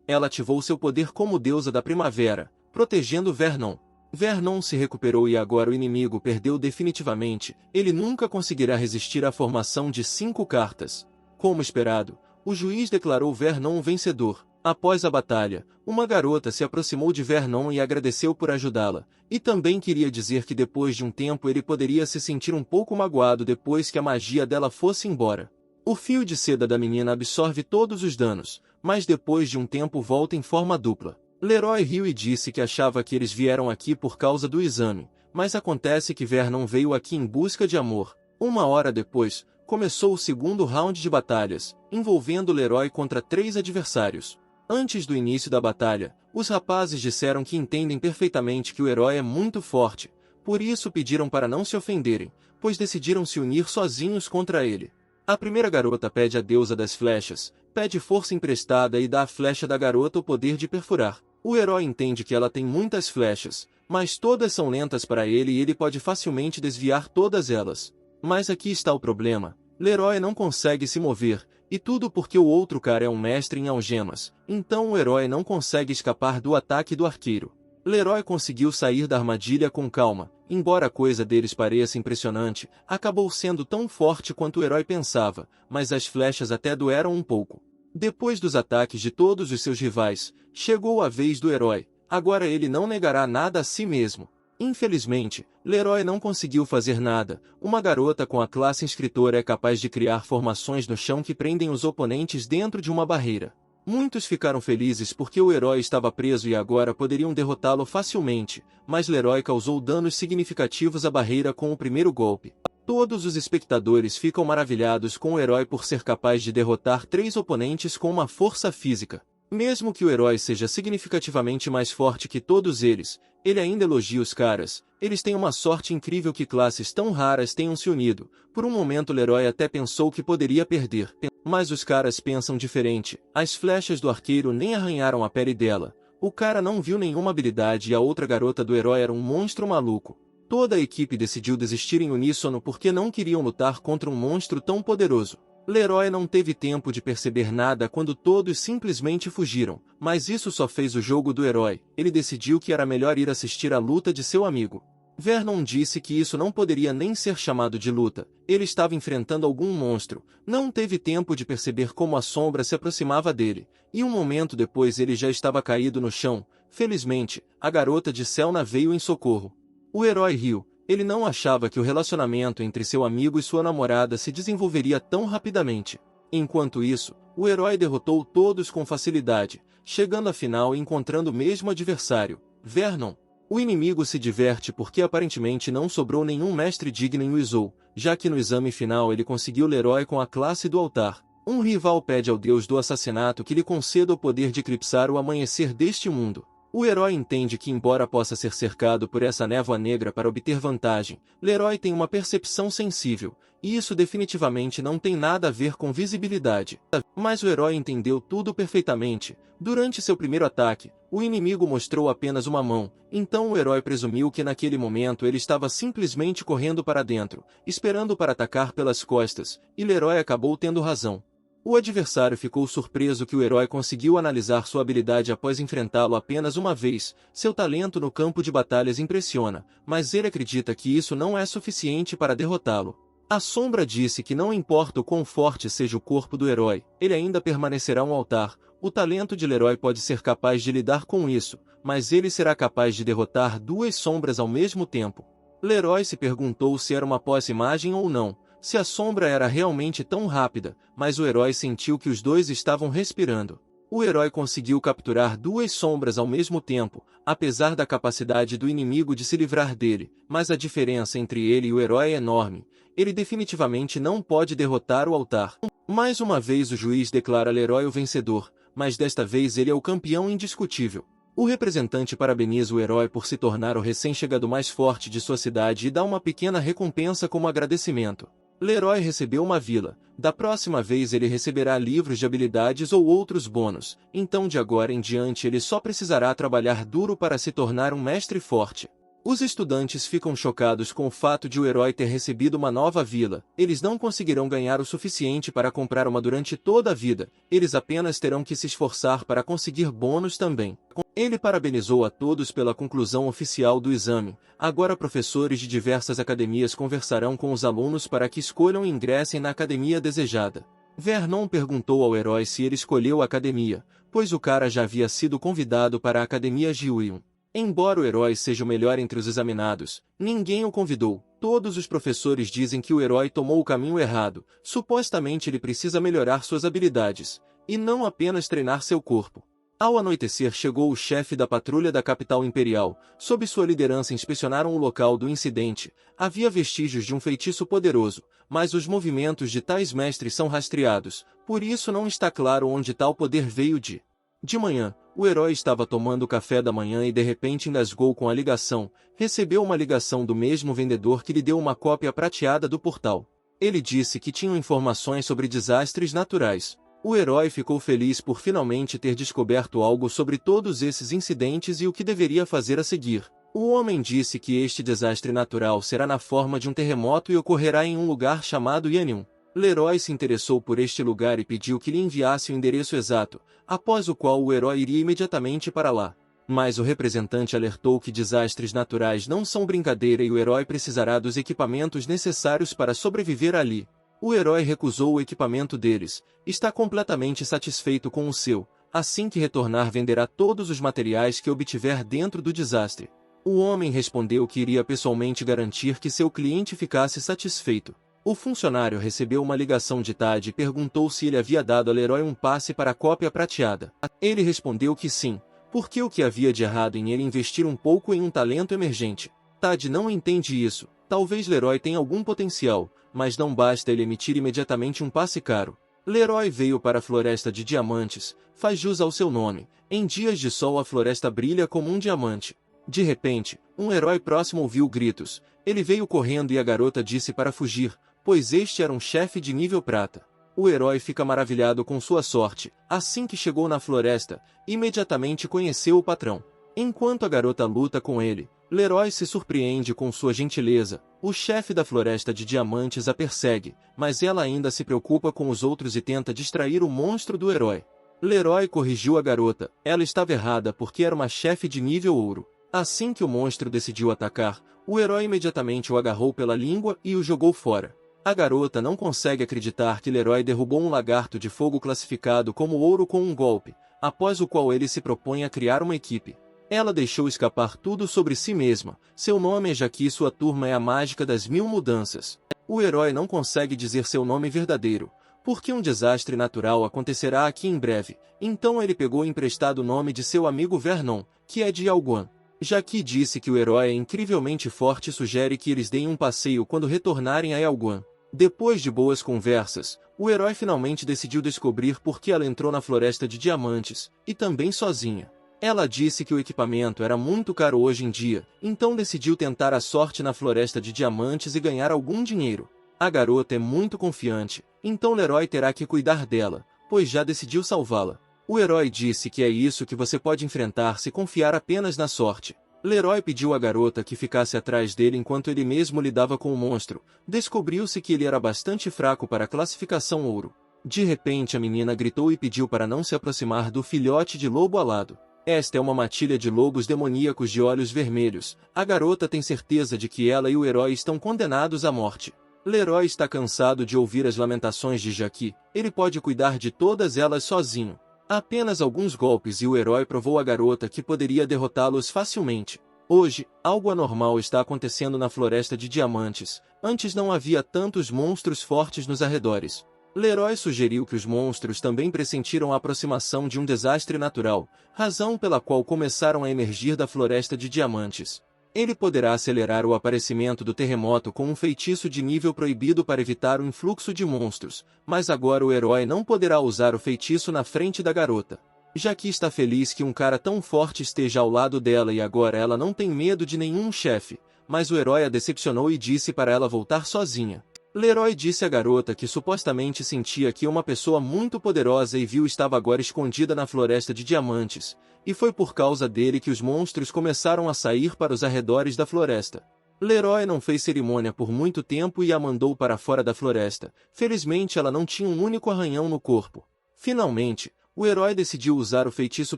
ela ativou seu poder como deusa da primavera, protegendo Vernon. Vernon se recuperou e agora o inimigo perdeu definitivamente, ele nunca conseguirá resistir à formação de 5 cartas. Como esperado, o juiz declarou Vernon vencedor. Após a batalha, uma garota se aproximou de Vernon e agradeceu por ajudá-la, e também queria dizer que depois de um tempo ele poderia se sentir um pouco magoado depois que a magia dela fosse embora. O fio de seda da menina absorve todos os danos, mas depois de um tempo volta em forma dupla. Leroy riu e disse que achava que eles vieram aqui por causa do exame, mas acontece que Vernon veio aqui em busca de amor. Uma hora depois, começou o segundo round de batalhas, envolvendo Leroy contra 3 adversários. Antes do início da batalha, os rapazes disseram que entendem perfeitamente que o herói é muito forte, por isso pediram para não se ofenderem, pois decidiram se unir sozinhos contra ele. A primeira garota pede à deusa das flechas, pede força emprestada e dá à flecha da garota o poder de perfurar. O herói entende que ela tem muitas flechas, mas todas são lentas para ele e ele pode facilmente desviar todas elas. Mas aqui está o problema, Leroy não consegue se mover, e tudo porque o outro cara é um mestre em algemas, então o herói não consegue escapar do ataque do arqueiro. Leroy conseguiu sair da armadilha com calma, embora a coisa deles pareça impressionante, acabou sendo tão forte quanto o herói pensava, mas as flechas até doeram um pouco. Depois dos ataques de todos os seus rivais, chegou a vez do herói, agora ele não negará nada a si mesmo. Infelizmente, Leroy não conseguiu fazer nada. Uma garota com a classe escritora é capaz de criar formações no chão que prendem os oponentes dentro de uma barreira. Muitos ficaram felizes porque o herói estava preso e agora poderiam derrotá-lo facilmente, mas Leroy causou danos significativos à barreira com o primeiro golpe. Todos os espectadores ficam maravilhados com o herói por ser capaz de derrotar 3 oponentes com uma força física. Mesmo que o herói seja significativamente mais forte que todos eles, ele ainda elogia os caras. Eles têm uma sorte incrível que classes tão raras tenham se unido. Por um momento Leroy até pensou que poderia perder. Mas os caras pensam diferente. As flechas do arqueiro nem arranharam a pele dela. O cara não viu nenhuma habilidade e a outra garota do herói era um monstro maluco. Toda a equipe decidiu desistir em uníssono porque não queriam lutar contra um monstro tão poderoso. Leroy não teve tempo de perceber nada quando todos simplesmente fugiram, mas isso só fez o jogo do herói. Ele decidiu que era melhor ir assistir à luta de seu amigo. Vernon disse que isso não poderia nem ser chamado de luta. Ele estava enfrentando algum monstro. Não teve tempo de perceber como a sombra se aproximava dele, e um momento depois ele já estava caído no chão. Felizmente, a garota de Selna veio em socorro. O herói riu. Ele não achava que o relacionamento entre seu amigo e sua namorada se desenvolveria tão rapidamente. Enquanto isso, o herói derrotou todos com facilidade, chegando à final e encontrando o mesmo adversário, Vernon. O inimigo se diverte porque aparentemente não sobrou nenhum mestre digno em Wizou, já que no exame final ele conseguiu Leroy com a classe do altar. Um rival pede ao deus do assassinato que lhe conceda o poder de eclipsar o amanhecer deste mundo. O herói entende que embora possa ser cercado por essa névoa negra para obter vantagem, Leroy tem uma percepção sensível, e isso definitivamente não tem nada a ver com visibilidade. Mas o herói entendeu tudo perfeitamente. Durante seu primeiro ataque, o inimigo mostrou apenas uma mão, então o herói presumiu que naquele momento ele estava simplesmente correndo para dentro, esperando para atacar pelas costas, e Leroy acabou tendo razão. O adversário ficou surpreso que o herói conseguiu analisar sua habilidade após enfrentá-lo apenas uma vez. Seu talento no campo de batalhas impressiona, mas ele acredita que isso não é suficiente para derrotá-lo. A sombra disse que não importa o quão forte seja o corpo do herói, ele ainda permanecerá um altar. O talento de Leroy pode ser capaz de lidar com isso, mas ele será capaz de derrotar duas sombras ao mesmo tempo. Leroy se perguntou se era uma pós-imagem ou não, se a sombra era realmente tão rápida, mas o herói sentiu que os dois estavam respirando. O herói conseguiu capturar duas sombras ao mesmo tempo, apesar da capacidade do inimigo de se livrar dele, mas a diferença entre ele e o herói é enorme. Ele definitivamente não pode derrotar o altar. Mais uma vez o juiz declara Leroy o vencedor, mas desta vez ele é o campeão indiscutível. O representante parabeniza o herói por se tornar o recém-chegado mais forte de sua cidade e dá uma pequena recompensa como agradecimento. Leroy recebeu uma vila. Da próxima vez ele receberá livros de habilidades ou outros bônus, então de agora em diante ele só precisará trabalhar duro para se tornar um mestre forte. Os estudantes ficam chocados com o fato de o herói ter recebido uma nova vila. Eles não conseguirão ganhar o suficiente para comprar uma durante toda a vida, eles apenas terão que se esforçar para conseguir bônus também. Ele parabenizou a todos pela conclusão oficial do exame. Agora professores de diversas academias conversarão com os alunos para que escolham e ingressem na academia desejada. Vernon perguntou ao herói se ele escolheu a academia, pois o cara já havia sido convidado para a academia Ji-Won. Embora o herói seja o melhor entre os examinados, ninguém o convidou. Todos os professores dizem que o herói tomou o caminho errado. Supostamente ele precisa melhorar suas habilidades, e não apenas treinar seu corpo. Ao anoitecer chegou o chefe da patrulha da capital imperial. Sob sua liderança inspecionaram o local do incidente. Havia vestígios de um feitiço poderoso, mas os movimentos de tais mestres são rastreados, por isso não está claro onde tal poder veio de. De manhã, o herói estava tomando café da manhã e de repente engasgou com a ligação. Recebeu uma ligação do mesmo vendedor que lhe deu uma cópia prateada do portal. Ele disse que tinham informações sobre desastres naturais. O herói ficou feliz por finalmente ter descoberto algo sobre todos esses incidentes e o que deveria fazer a seguir. O homem disse que este desastre natural será na forma de um terremoto e ocorrerá em um lugar chamado Yanyun. Leroy se interessou por este lugar e pediu que lhe enviasse o endereço exato, após o qual o herói iria imediatamente para lá. Mas o representante alertou que desastres naturais não são brincadeira e o herói precisará dos equipamentos necessários para sobreviver ali. O herói recusou o equipamento deles, está completamente satisfeito com o seu, assim que retornar venderá todos os materiais que obtiver dentro do desastre. O homem respondeu que iria pessoalmente garantir que seu cliente ficasse satisfeito. O funcionário recebeu uma ligação de Tad e perguntou se ele havia dado a Leroy um passe para a cópia prateada. Ele respondeu que sim, porque o que havia de errado em ele investir um pouco em um talento emergente. Tad não entende isso. Talvez Leroy tenha algum potencial, mas não basta ele emitir imediatamente um passe caro. Leroy veio para a Floresta de Diamantes, faz jus ao seu nome. Em dias de sol a floresta brilha como um diamante. De repente, um herói próximo ouviu gritos. Ele veio correndo e a garota disse para fugir, pois este era um chefe de nível prata. O herói fica maravilhado com sua sorte. Assim que chegou na floresta, imediatamente conheceu o patrão. Enquanto a garota luta com ele, Leroy se surpreende com sua gentileza. O chefe da Floresta de Diamantes a persegue, mas ela ainda se preocupa com os outros e tenta distrair o monstro do herói. Leroy corrigiu a garota. Ela estava errada porque era uma chefe de nível ouro. Assim que o monstro decidiu atacar, o herói imediatamente o agarrou pela língua e o jogou fora. A garota não consegue acreditar que Leroy derrubou um lagarto de fogo classificado como ouro com um golpe, após o qual ele se propõe a criar uma equipe. Ela deixou escapar tudo sobre si mesma. Seu nome é Jaqui e sua turma é a Mágica das Mil Mudanças. O herói não consegue dizer seu nome verdadeiro, porque um desastre natural acontecerá aqui em breve. Então ele pegou emprestado o nome de seu amigo Vernon, que é de Yaoguan. Jaqui disse que o herói é incrivelmente forte e sugere que eles deem um passeio quando retornarem a Yaoguan. Depois de boas conversas, o herói finalmente decidiu descobrir por que ela entrou na Floresta de Diamantes, e também sozinha. Ela disse que o equipamento era muito caro hoje em dia, então decidiu tentar a sorte na Floresta de Diamantes e ganhar algum dinheiro. A garota é muito confiante, então Leroy terá que cuidar dela, pois já decidiu salvá-la. O herói disse que é isso que você pode enfrentar se confiar apenas na sorte. Leroy pediu à garota que ficasse atrás dele enquanto ele mesmo lidava com o monstro. Descobriu-se que ele era bastante fraco para a classificação ouro. De repente a menina gritou e pediu para não se aproximar do filhote de lobo alado. Esta é uma matilha de lobos demoníacos de olhos vermelhos. A garota tem certeza de que ela e o herói estão condenados à morte. Leroy está cansado de ouvir as lamentações de Jackie, ele pode cuidar de todas elas sozinho. Apenas alguns golpes e o herói provou à garota que poderia derrotá-los facilmente. Hoje, algo anormal está acontecendo na Floresta de Diamantes. Antes não havia tantos monstros fortes nos arredores. Leroy sugeriu que os monstros também pressentiram a aproximação de um desastre natural, razão pela qual começaram a emergir da Floresta de Diamantes. Ele poderá acelerar o aparecimento do terremoto com um feitiço de nível proibido para evitar o influxo de monstros, mas agora o herói não poderá usar o feitiço na frente da garota. Jackie está feliz que um cara tão forte esteja ao lado dela e agora ela não tem medo de nenhum chefe, mas o herói a decepcionou e disse para ela voltar sozinha. Leroy disse à garota que supostamente sentia que uma pessoa muito poderosa e vil estava agora escondida na Floresta de Diamantes, e foi por causa dele que os monstros começaram a sair para os arredores da floresta. Leroy não fez cerimônia por muito tempo e a mandou para fora da floresta. Felizmente ela não tinha um único arranhão no corpo. Finalmente, o herói decidiu usar o feitiço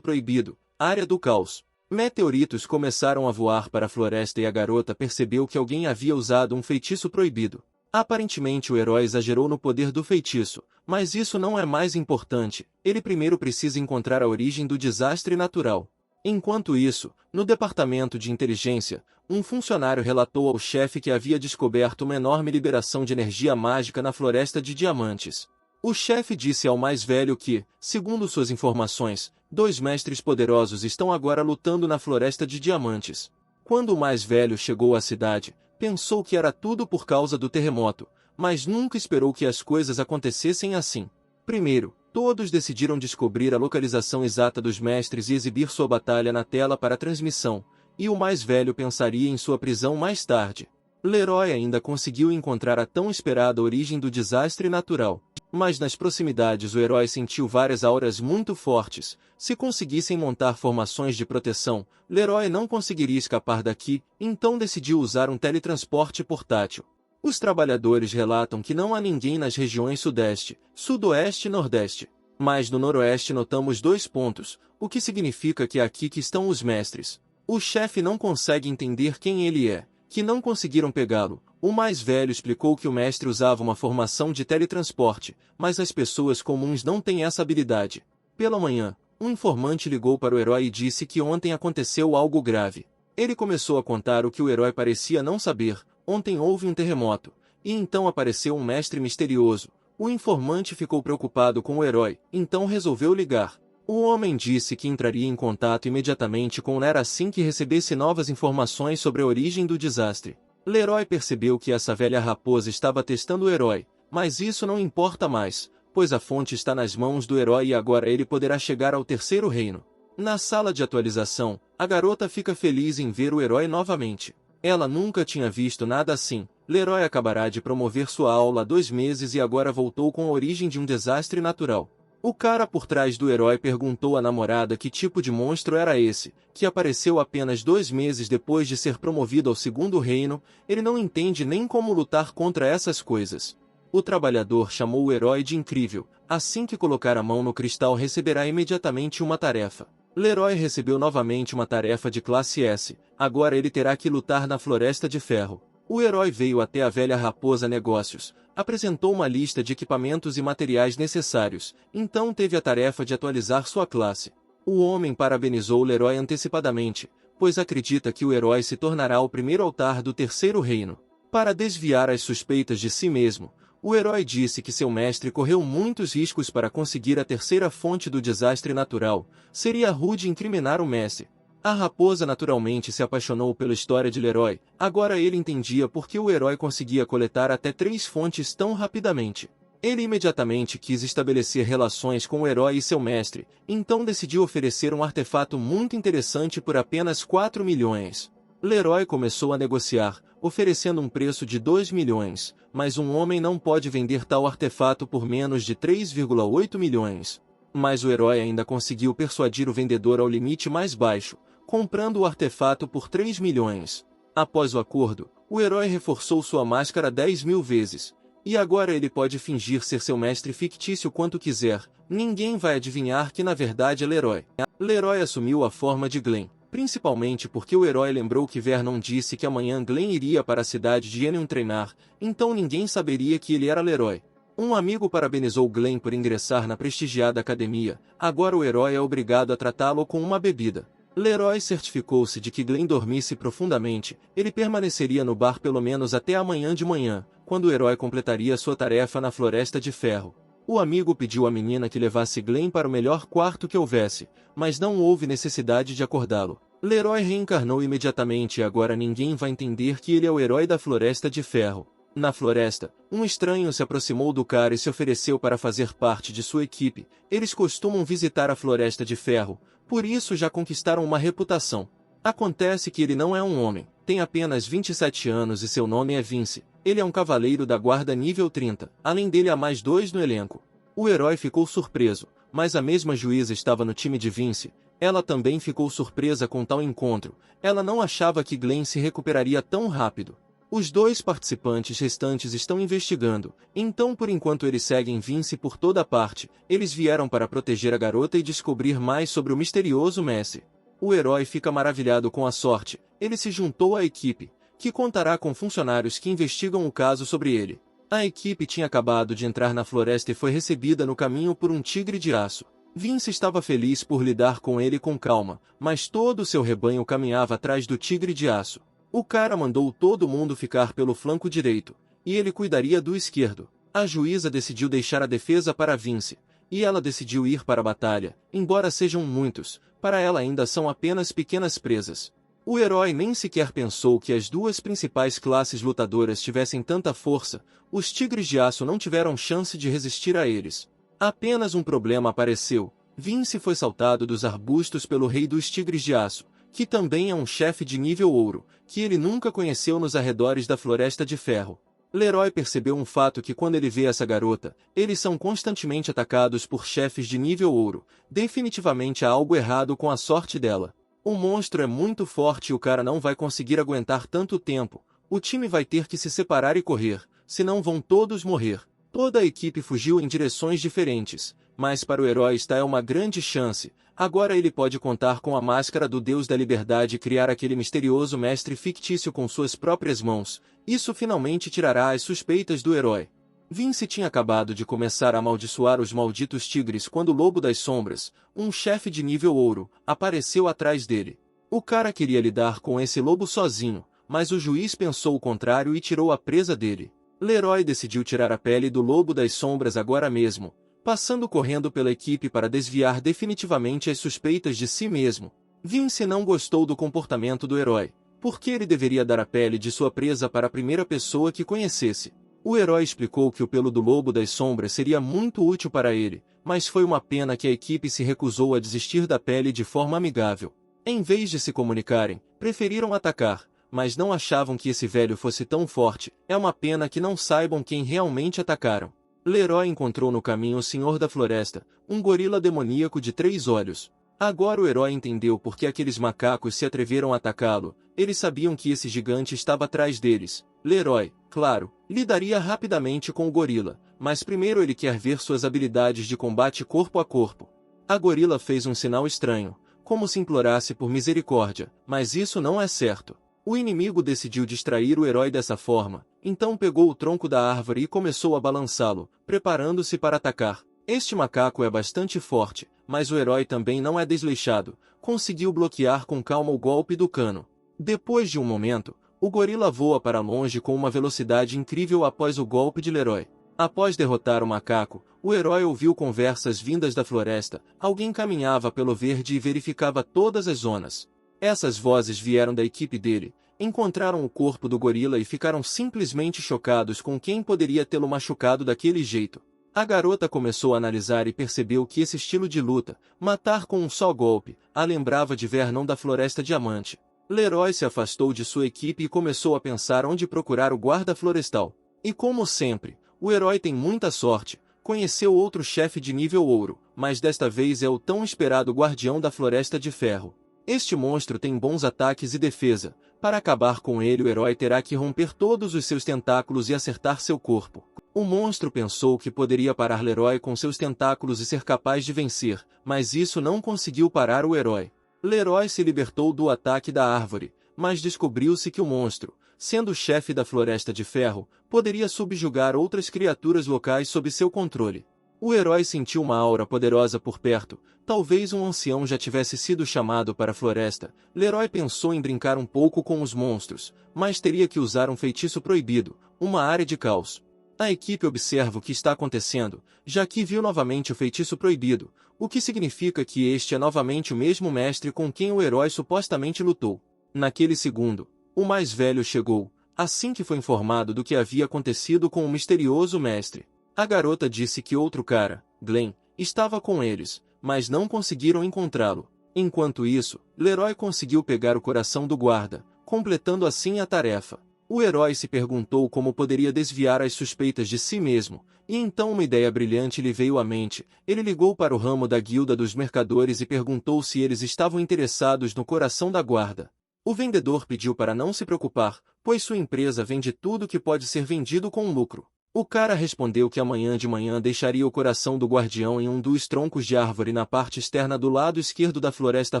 proibido, Área do Caos. Meteoritos começaram a voar para a floresta e a garota percebeu que alguém havia usado um feitiço proibido. Aparentemente o herói exagerou no poder do feitiço, mas isso não é mais importante, ele primeiro precisa encontrar a origem do desastre natural. Enquanto isso, no departamento de inteligência, um funcionário relatou ao chefe que havia descoberto uma enorme liberação de energia mágica na Floresta de Diamantes. O chefe disse ao mais velho que, segundo suas informações, 2 mestres poderosos estão agora lutando na Floresta de Diamantes. Quando o mais velho chegou à cidade, pensou que era tudo por causa do terremoto, mas nunca esperou que as coisas acontecessem assim. Primeiro, todos decidiram descobrir a localização exata dos mestres e exibir sua batalha na tela para transmissão, e o mais velho pensaria em sua prisão mais tarde. Leroy ainda conseguiu encontrar a tão esperada origem do desastre natural. Mas nas proximidades o herói sentiu várias auras muito fortes. Se conseguissem montar formações de proteção, Leroy não conseguiria escapar daqui, então decidiu usar um teletransporte portátil. Os trabalhadores relatam que não há ninguém nas regiões Sudeste, Sudoeste e Nordeste. Mas no Noroeste notamos 2 pontos, o que significa que é aqui que estão os mestres. O chefe não consegue entender quem ele é, que não conseguiram pegá-lo. O mais velho explicou que o mestre usava uma formação de teletransporte, mas as pessoas comuns não têm essa habilidade. Pela manhã, um informante ligou para o herói e disse que ontem aconteceu algo grave. Ele começou a contar o que o herói parecia não saber. Ontem houve um terremoto, e então apareceu um mestre misterioso. O informante ficou preocupado com o herói, então resolveu ligar. O homem disse que entraria em contato imediatamente com Leroy assim que recebesse novas informações sobre a origem do desastre. Leroy percebeu que essa velha raposa estava testando o herói, mas isso não importa mais, pois a fonte está nas mãos do herói e agora ele poderá chegar ao terceiro reino. Na sala de atualização, a garota fica feliz em ver o herói novamente. Ela nunca tinha visto nada assim. Leroy acabará de promover sua aula há 2 meses e agora voltou com a origem de um desastre natural. O cara por trás do herói perguntou à namorada que tipo de monstro era esse, que apareceu apenas 2 meses depois de ser promovido ao segundo reino. Ele não entende nem como lutar contra essas coisas. O trabalhador chamou o herói de incrível. Assim que colocar a mão no cristal receberá imediatamente uma tarefa. Leroy recebeu novamente uma tarefa de classe S. Agora ele terá que lutar na Floresta de Ferro. O herói veio até a velha raposa Negócios, apresentou uma lista de equipamentos e materiais necessários, então teve a tarefa de atualizar sua classe. O homem parabenizou Leroy antecipadamente, pois acredita que o herói se tornará o primeiro altar do terceiro reino. Para desviar as suspeitas de si mesmo, o herói disse que seu mestre correu muitos riscos para conseguir a terceira fonte do desastre natural. Seria rude incriminar o mestre. A raposa naturalmente se apaixonou pela história de Leroy. Agora ele entendia por que o herói conseguia coletar até 3 fontes tão rapidamente. Ele imediatamente quis estabelecer relações com o herói e seu mestre, então decidiu oferecer um artefato muito interessante por apenas 4 milhões. Leroy começou a negociar, oferecendo um preço de 2 milhões, mas um homem não pode vender tal artefato por menos de 3,8 milhões. Mas o herói ainda conseguiu persuadir o vendedor ao limite mais baixo, comprando o artefato por 3 milhões. Após o acordo, o herói reforçou sua máscara 10.000 vezes, e agora ele pode fingir ser seu mestre fictício quanto quiser, ninguém vai adivinhar que na verdade é Leroy. Leroy assumiu a forma de Glenn. principalmente porque o herói lembrou que Vernon disse que amanhã Glenn iria para a cidade de Enion treinar, então ninguém saberia que ele era Leroy. Um amigo parabenizou Glenn por ingressar na prestigiada academia, agora o herói é obrigado a tratá-lo com uma bebida. Leroy certificou-se de que Glenn dormisse profundamente, ele permaneceria no bar pelo menos até amanhã de manhã, quando o herói completaria sua tarefa na Floresta de Ferro. O amigo pediu à menina que levasse Glenn para o melhor quarto que houvesse, mas não houve necessidade de acordá-lo. Leroy reencarnou imediatamente e agora ninguém vai entender que ele é o herói da Floresta de Ferro. Na floresta, um estranho se aproximou do cara e se ofereceu para fazer parte de sua equipe. Eles costumam visitar a Floresta de Ferro, por isso já conquistaram uma reputação. Acontece que ele não é um homem, tem apenas 27 anos e seu nome é Vince. Ele é um cavaleiro da guarda nível 30, além dele há mais 2 no elenco. O herói ficou surpreso, mas a mesma juíza estava no time de Vince. Ela também ficou surpresa com tal encontro, ela não achava que Glenn se recuperaria tão rápido. Os 2 participantes restantes estão investigando, então por enquanto eles seguem Vince por toda parte, eles vieram para proteger a garota e descobrir mais sobre o misterioso Messi. O herói fica maravilhado com a sorte, ele se juntou à equipe, que contará com funcionários que investigam o caso sobre ele. A equipe tinha acabado de entrar na floresta e foi recebida no caminho por um tigre de aço. Vince estava feliz por lidar com ele com calma, mas todo o seu rebanho caminhava atrás do tigre de aço. O cara mandou todo mundo ficar pelo flanco direito, e ele cuidaria do esquerdo. A juíza decidiu deixar a defesa para Vince, e ela decidiu ir para a batalha, embora sejam muitos, para ela ainda são apenas pequenas presas. O herói nem sequer pensou que as 2 principais classes lutadoras tivessem tanta força, os tigres de aço não tiveram chance de resistir a eles. Apenas um problema apareceu, Vince foi saltado dos arbustos pelo rei dos tigres de aço, que também é um chefe de nível ouro, que ele nunca conheceu nos arredores da Floresta de Ferro. Leroy percebeu um fato que quando ele vê essa garota, eles são constantemente atacados por chefes de nível ouro, definitivamente há algo errado com a sorte dela. O monstro é muito forte e o cara não vai conseguir aguentar tanto tempo, o time vai ter que se separar e correr, senão vão todos morrer. Toda a equipe fugiu em direções diferentes, mas para o herói esta é uma grande chance, agora ele pode contar com a máscara do Deus da Liberdade e criar aquele misterioso mestre fictício com suas próprias mãos, isso finalmente tirará as suspeitas do herói. Vince tinha acabado de começar a amaldiçoar os malditos tigres quando o Lobo das Sombras, um chefe de nível ouro, apareceu atrás dele. O cara queria lidar com esse lobo sozinho, mas o juiz pensou o contrário e tirou a presa dele. Leroy decidiu tirar a pele do Lobo das Sombras agora mesmo, passando correndo pela equipe para desviar definitivamente as suspeitas de si mesmo. Vince não gostou do comportamento do herói, porque ele deveria dar a pele de sua presa para a primeira pessoa que conhecesse. O herói explicou que o pelo do Lobo das Sombras seria muito útil para ele, mas foi uma pena que a equipe se recusou a desistir da pele de forma amigável. Em vez de se comunicarem, preferiram atacar, mas não achavam que esse velho fosse tão forte, é uma pena que não saibam quem realmente atacaram. Leroy encontrou no caminho o Senhor da Floresta, um gorila demoníaco de 3 olhos. Agora o herói entendeu por que aqueles macacos se atreveram a atacá-lo, eles sabiam que esse gigante estava atrás deles. Leroy, claro, lidaria rapidamente com o gorila, mas primeiro ele quer ver suas habilidades de combate corpo a corpo. A gorila fez um sinal estranho, como se implorasse por misericórdia, mas isso não é certo. O inimigo decidiu distrair o herói dessa forma, então pegou o tronco da árvore e começou a balançá-lo, preparando-se para atacar. Este macaco é bastante forte, mas o herói também não é desleixado, conseguiu bloquear com calma o golpe do cano. Depois de um momento, o gorila voa para longe com uma velocidade incrível após o golpe de Leroy. Após derrotar o macaco, o herói ouviu conversas vindas da floresta, alguém caminhava pelo verde e verificava todas as zonas. Essas vozes vieram da equipe dele, encontraram o corpo do gorila e ficaram simplesmente chocados com quem poderia tê-lo machucado daquele jeito. A garota começou a analisar e percebeu que esse estilo de luta, matar com um só golpe, a lembrava de Vernon da Floresta Diamante. Leroy se afastou de sua equipe e começou a pensar onde procurar o guarda florestal. E como sempre, o herói tem muita sorte, conheceu outro chefe de nível ouro, mas desta vez é o tão esperado guardião da Floresta de Ferro. Este monstro tem bons ataques e defesa, para acabar com ele o herói terá que romper todos os seus tentáculos e acertar seu corpo. O monstro pensou que poderia parar Leroy com seus tentáculos e ser capaz de vencer, mas isso não conseguiu parar o herói. Leroy se libertou do ataque da árvore, mas descobriu-se que o monstro, sendo o chefe da Floresta de Ferro, poderia subjugar outras criaturas locais sob seu controle. O herói sentiu uma aura poderosa por perto, talvez um ancião já tivesse sido chamado para a floresta. Leroy pensou em brincar um pouco com os monstros, mas teria que usar um feitiço proibido, uma área de caos. A equipe observa o que está acontecendo, já que viu novamente o feitiço proibido, o que significa que este é novamente o mesmo mestre com quem o herói supostamente lutou. Naquele segundo, o mais velho chegou, assim que foi informado do que havia acontecido com o misterioso mestre. A garota disse que outro cara, Glenn, estava com eles, mas não conseguiram encontrá-lo. Enquanto isso, Leroy conseguiu pegar o coração do guarda, completando assim a tarefa. O herói se perguntou como poderia desviar as suspeitas de si mesmo, e então uma ideia brilhante lhe veio à mente. Ele ligou para o ramo da guilda dos mercadores e perguntou se eles estavam interessados no coração da guarda. O vendedor pediu para não se preocupar, pois sua empresa vende tudo que pode ser vendido com lucro. O cara respondeu que amanhã de manhã deixaria o coração do guardião em um dos troncos de árvore na parte externa do lado esquerdo da floresta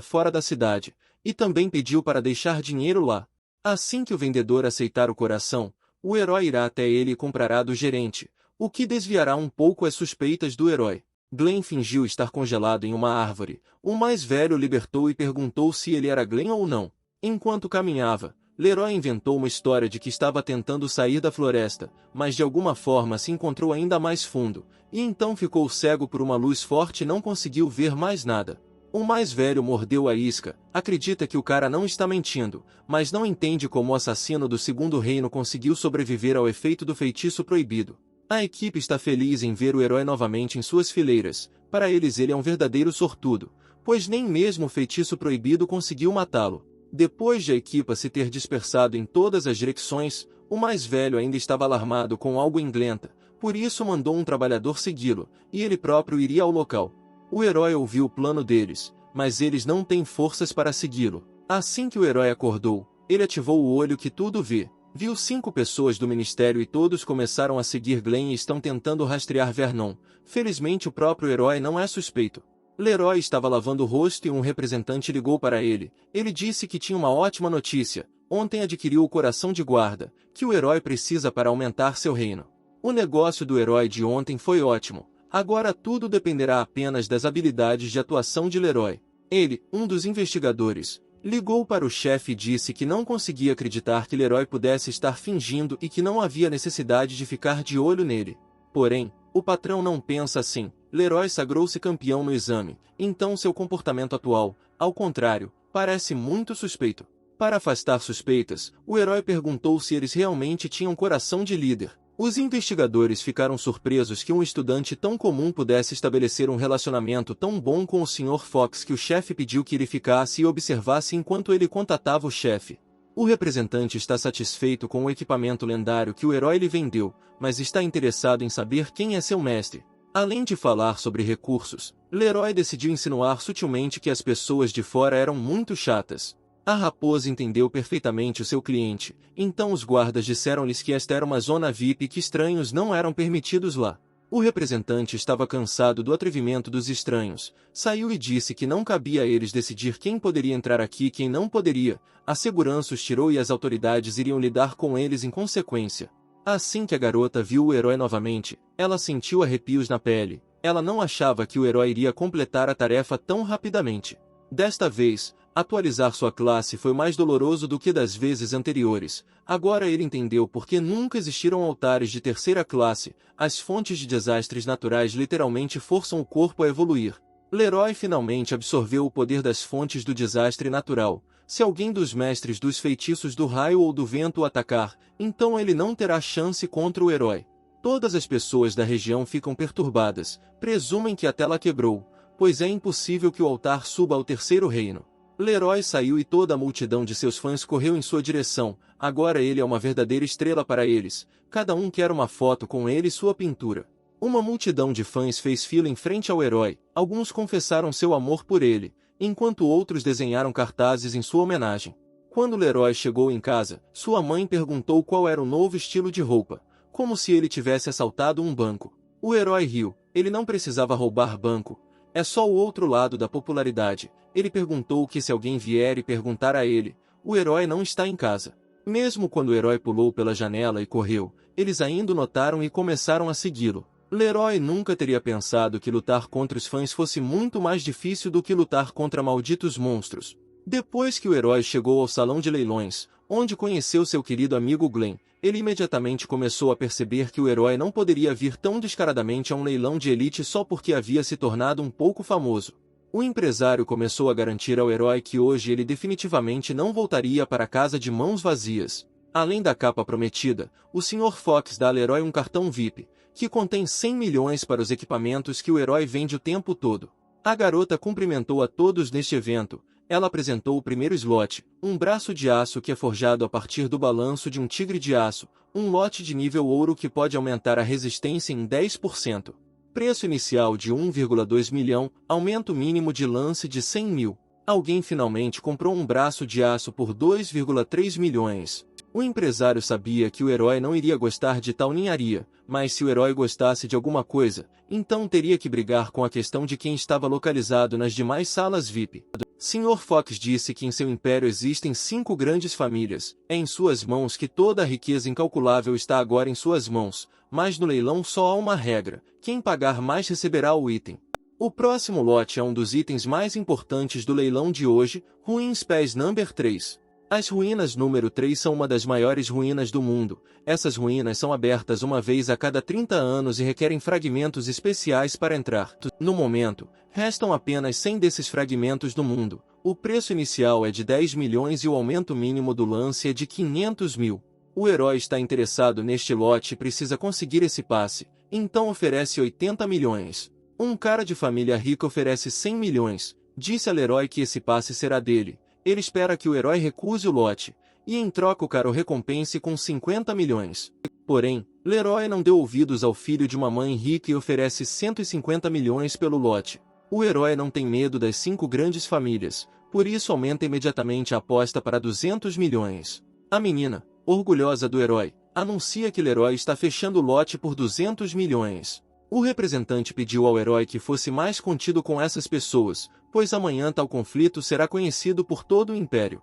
fora da cidade, e também pediu para deixar dinheiro lá. Assim que o vendedor aceitar o coração, o herói irá até ele e comprará do gerente, o que desviará um pouco as suspeitas do herói. Glenn fingiu estar congelado em uma árvore. O mais velho o libertou e perguntou se ele era Glenn ou não. Enquanto caminhava, Leroy inventou uma história de que estava tentando sair da floresta, mas de alguma forma se encontrou ainda mais fundo, e então ficou cego por uma luz forte e não conseguiu ver mais nada. O mais velho mordeu a isca, acredita que o cara não está mentindo, mas não entende como o assassino do Segundo Reino conseguiu sobreviver ao efeito do feitiço proibido. A equipe está feliz em ver o herói novamente em suas fileiras. Para eles ele é um verdadeiro sortudo, pois nem mesmo o feitiço proibido conseguiu matá-lo. Depois de a equipa se ter dispersado em todas as direções, o mais velho ainda estava alarmado com algo em Glenta, por isso mandou um trabalhador segui-lo, e ele próprio iria ao local. O herói ouviu o plano deles, mas eles não têm forças para segui-lo. Assim que o herói acordou, ele ativou o olho que tudo vê. Viu 5 pessoas do ministério e todos começaram a seguir Glenn e estão tentando rastrear Vernon. Felizmente o próprio herói não é suspeito. Leroy estava lavando o rosto e um representante ligou para ele. Ele disse que tinha uma ótima notícia. Ontem adquiriu o coração de guarda, que o herói precisa para aumentar seu reino. O negócio do herói de ontem foi ótimo. Agora tudo dependerá apenas das habilidades de atuação de Leroy. Ele, um dos investigadores, ligou para o chefe e disse que não conseguia acreditar que Leroy pudesse estar fingindo e que não havia necessidade de ficar de olho nele. Porém, o patrão não pensa assim. Leroy sagrou-se campeão no exame, então seu comportamento atual, ao contrário, parece muito suspeito. Para afastar suspeitas, o herói perguntou se eles realmente tinham coração de líder. Os investigadores ficaram surpresos que um estudante tão comum pudesse estabelecer um relacionamento tão bom com o Sr. Fox que o chefe pediu que ele ficasse e observasse enquanto ele contatava o chefe. O representante está satisfeito com o equipamento lendário que o herói lhe vendeu, mas está interessado em saber quem é seu mestre. Além de falar sobre recursos, Leroy decidiu insinuar sutilmente que as pessoas de fora eram muito chatas. A raposa entendeu perfeitamente o seu cliente, então os guardas disseram-lhes que esta era uma zona VIP e que estranhos não eram permitidos lá. O representante estava cansado do atrevimento dos estranhos, saiu e disse que não cabia a eles decidir quem poderia entrar aqui e quem não poderia. A segurança os tirou e as autoridades iriam lidar com eles em consequência. Assim que a garota viu o herói novamente, ela sentiu arrepios na pele. Ela não achava que o herói iria completar a tarefa tão rapidamente. Desta vez, atualizar sua classe foi mais doloroso do que das vezes anteriores. Agora ele entendeu por que nunca existiram altares de terceira classe. As fontes de desastres naturais literalmente forçam o corpo a evoluir. Leroy finalmente absorveu o poder das fontes do desastre natural. Se alguém dos mestres dos feitiços do raio ou do vento o atacar, então ele não terá chance contra o herói. Todas as pessoas da região ficam perturbadas, presumem que a tela quebrou, pois é impossível que o altar suba ao terceiro reino. Leroy saiu e toda a multidão de seus fãs correu em sua direção. Agora ele é uma verdadeira estrela para eles. Cada um quer uma foto com ele e sua pintura. Uma multidão de fãs fez fila em frente ao herói. Alguns confessaram seu amor por ele, enquanto outros desenharam cartazes em sua homenagem. Quando Leroy chegou em casa, sua mãe perguntou qual era o novo estilo de roupa, como se ele tivesse assaltado um banco. O herói riu. Ele não precisava roubar banco. É só o outro lado da popularidade. Ele perguntou que se alguém vier e perguntar a ele, o herói não está em casa. Mesmo quando o herói pulou pela janela e correu, eles ainda o notaram e começaram a segui-lo. Leroy nunca teria pensado que lutar contra os fãs fosse muito mais difícil do que lutar contra malditos monstros. Depois que o herói chegou ao salão de leilões, onde conheceu seu querido amigo Glenn, ele imediatamente começou a perceber que o herói não poderia vir tão descaradamente a um leilão de elite só porque havia se tornado um pouco famoso. O empresário começou a garantir ao herói que hoje ele definitivamente não voltaria para casa de mãos vazias. Além da capa prometida, o Sr. Fox dá ao herói um cartão VIP, que contém 100 milhões para os equipamentos que o herói vende o tempo todo. A garota cumprimentou a todos neste evento. Ela apresentou o primeiro slot, um braço de aço que é forjado a partir do balanço de um tigre de aço, um lote de nível ouro que pode aumentar a resistência em 10%. Preço inicial de 1,2 milhão, aumento mínimo de lance de 100 mil. Alguém finalmente comprou um braço de aço por 2,3 milhões. O empresário sabia que o herói não iria gostar de tal ninharia, mas se o herói gostasse de alguma coisa, então teria que brigar com a questão de quem estava localizado nas demais salas VIP. Sr. Fox disse que em seu império existem 5 grandes famílias. É em suas mãos que toda a riqueza incalculável está agora em suas mãos, mas no leilão só há uma regra: quem pagar mais receberá o item. O próximo lote é um dos itens mais importantes do leilão de hoje, Ruins Pés Number 3. As ruínas número 3 são uma das maiores ruínas do mundo. Essas ruínas são abertas uma vez a cada 30 anos e requerem fragmentos especiais para entrar. No momento, restam apenas 100 desses fragmentos no mundo. O preço inicial é de 10 milhões e o aumento mínimo do lance é de 500 mil. O herói está interessado neste lote e precisa conseguir esse passe, então oferece 80 milhões. Um cara de família rica oferece 100 milhões. Disse a Leroy que esse passe será dele. Ele espera que o herói recuse o lote, e em troca o cara o recompense com 50 milhões. Porém, Leroy não deu ouvidos ao filho de uma mãe rica e oferece 150 milhões pelo lote. O herói não tem medo das 5 grandes famílias, por isso aumenta imediatamente a aposta para 200 milhões. A menina, orgulhosa do herói, anuncia que Leroy está fechando o lote por 200 milhões. O representante pediu ao herói que fosse mais contido com essas pessoas, pois amanhã tal conflito será conhecido por todo o império.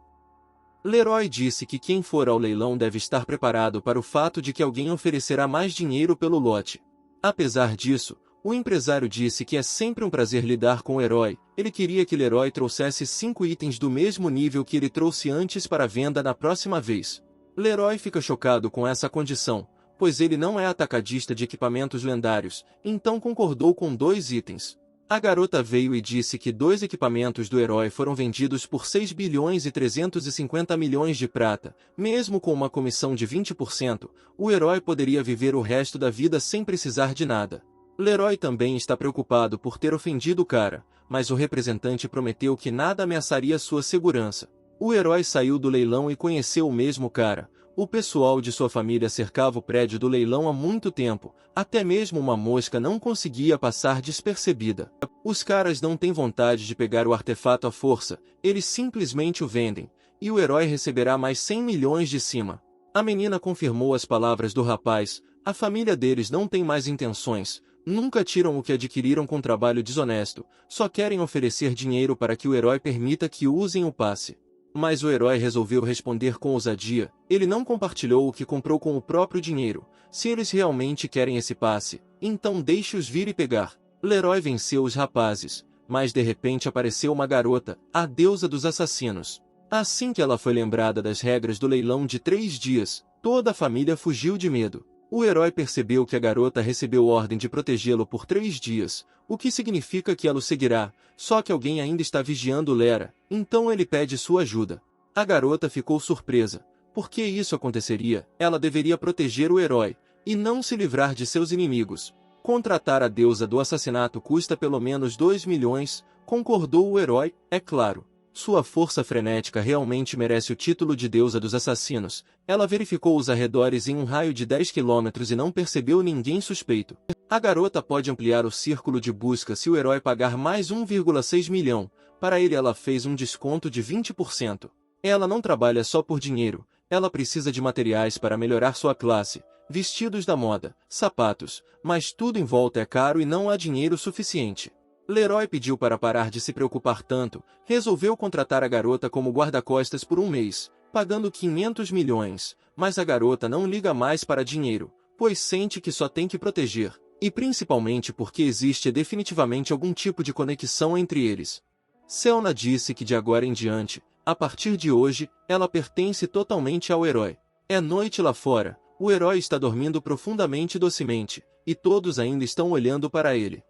Leroy disse que quem for ao leilão deve estar preparado para o fato de que alguém oferecerá mais dinheiro pelo lote. Apesar disso, o empresário disse que é sempre um prazer lidar com o herói. Ele queria que Leroy trouxesse 5 itens do mesmo nível que ele trouxe antes para venda na próxima vez. Leroy fica chocado com essa condição, pois ele não é atacadista de equipamentos lendários, então concordou com 2 itens. A garota veio e disse que 2 equipamentos do herói foram vendidos por 6 bilhões e 350 milhões de prata. Mesmo com uma comissão de 20%, o herói poderia viver o resto da vida sem precisar de nada. Leroy também está preocupado por ter ofendido o cara, mas o representante prometeu que nada ameaçaria sua segurança. O herói saiu do leilão e conheceu o mesmo cara. O pessoal de sua família cercava o prédio do leilão há muito tempo, até mesmo uma mosca não conseguia passar despercebida. Os caras não têm vontade de pegar o artefato à força, eles simplesmente o vendem, e o herói receberá mais 100 milhões de cima. A menina confirmou as palavras do rapaz. A família deles não tem mais intenções, nunca tiram o que adquiriram com trabalho desonesto, só querem oferecer dinheiro para que o herói permita que usem o passe. Mas o herói resolveu responder com ousadia. Ele não compartilhou o que comprou com o próprio dinheiro. Se eles realmente querem esse passe, então deixe-os vir e pegar. Leroy venceu os rapazes, mas de repente apareceu uma garota, a deusa dos assassinos. Assim que ela foi lembrada das regras do leilão de 3 dias, toda a família fugiu de medo. O herói percebeu que a garota recebeu ordem de protegê-lo por 3 dias, o que significa que ela o seguirá, só que alguém ainda está vigiando Lera, então ele pede sua ajuda. A garota ficou surpresa. Por que isso aconteceria? Ela deveria proteger o herói, e não se livrar de seus inimigos. Contratar a deusa do assassinato custa pelo menos 2 milhões, concordou o herói, é claro. Sua força frenética realmente merece o título de deusa dos assassinos. Ela verificou os arredores em um raio de 10 quilômetros e não percebeu ninguém suspeito. A garota pode ampliar o círculo de busca se o herói pagar mais 1,6 milhão. Para ele ela fez um desconto de 20%. Ela não trabalha só por dinheiro, ela precisa de materiais para melhorar sua classe, vestidos da moda, sapatos, mas tudo em volta é caro e não há dinheiro suficiente. Leroy pediu para parar de se preocupar tanto, resolveu contratar a garota como guarda-costas por um mês, pagando 500 milhões, mas a garota não liga mais para dinheiro, pois sente que só tem que proteger, e principalmente porque existe definitivamente algum tipo de conexão entre eles. Selna disse que de agora em diante, a partir de hoje, ela pertence totalmente ao herói. É noite lá fora, o herói está dormindo profundamente e docemente, e todos ainda estão olhando para ele.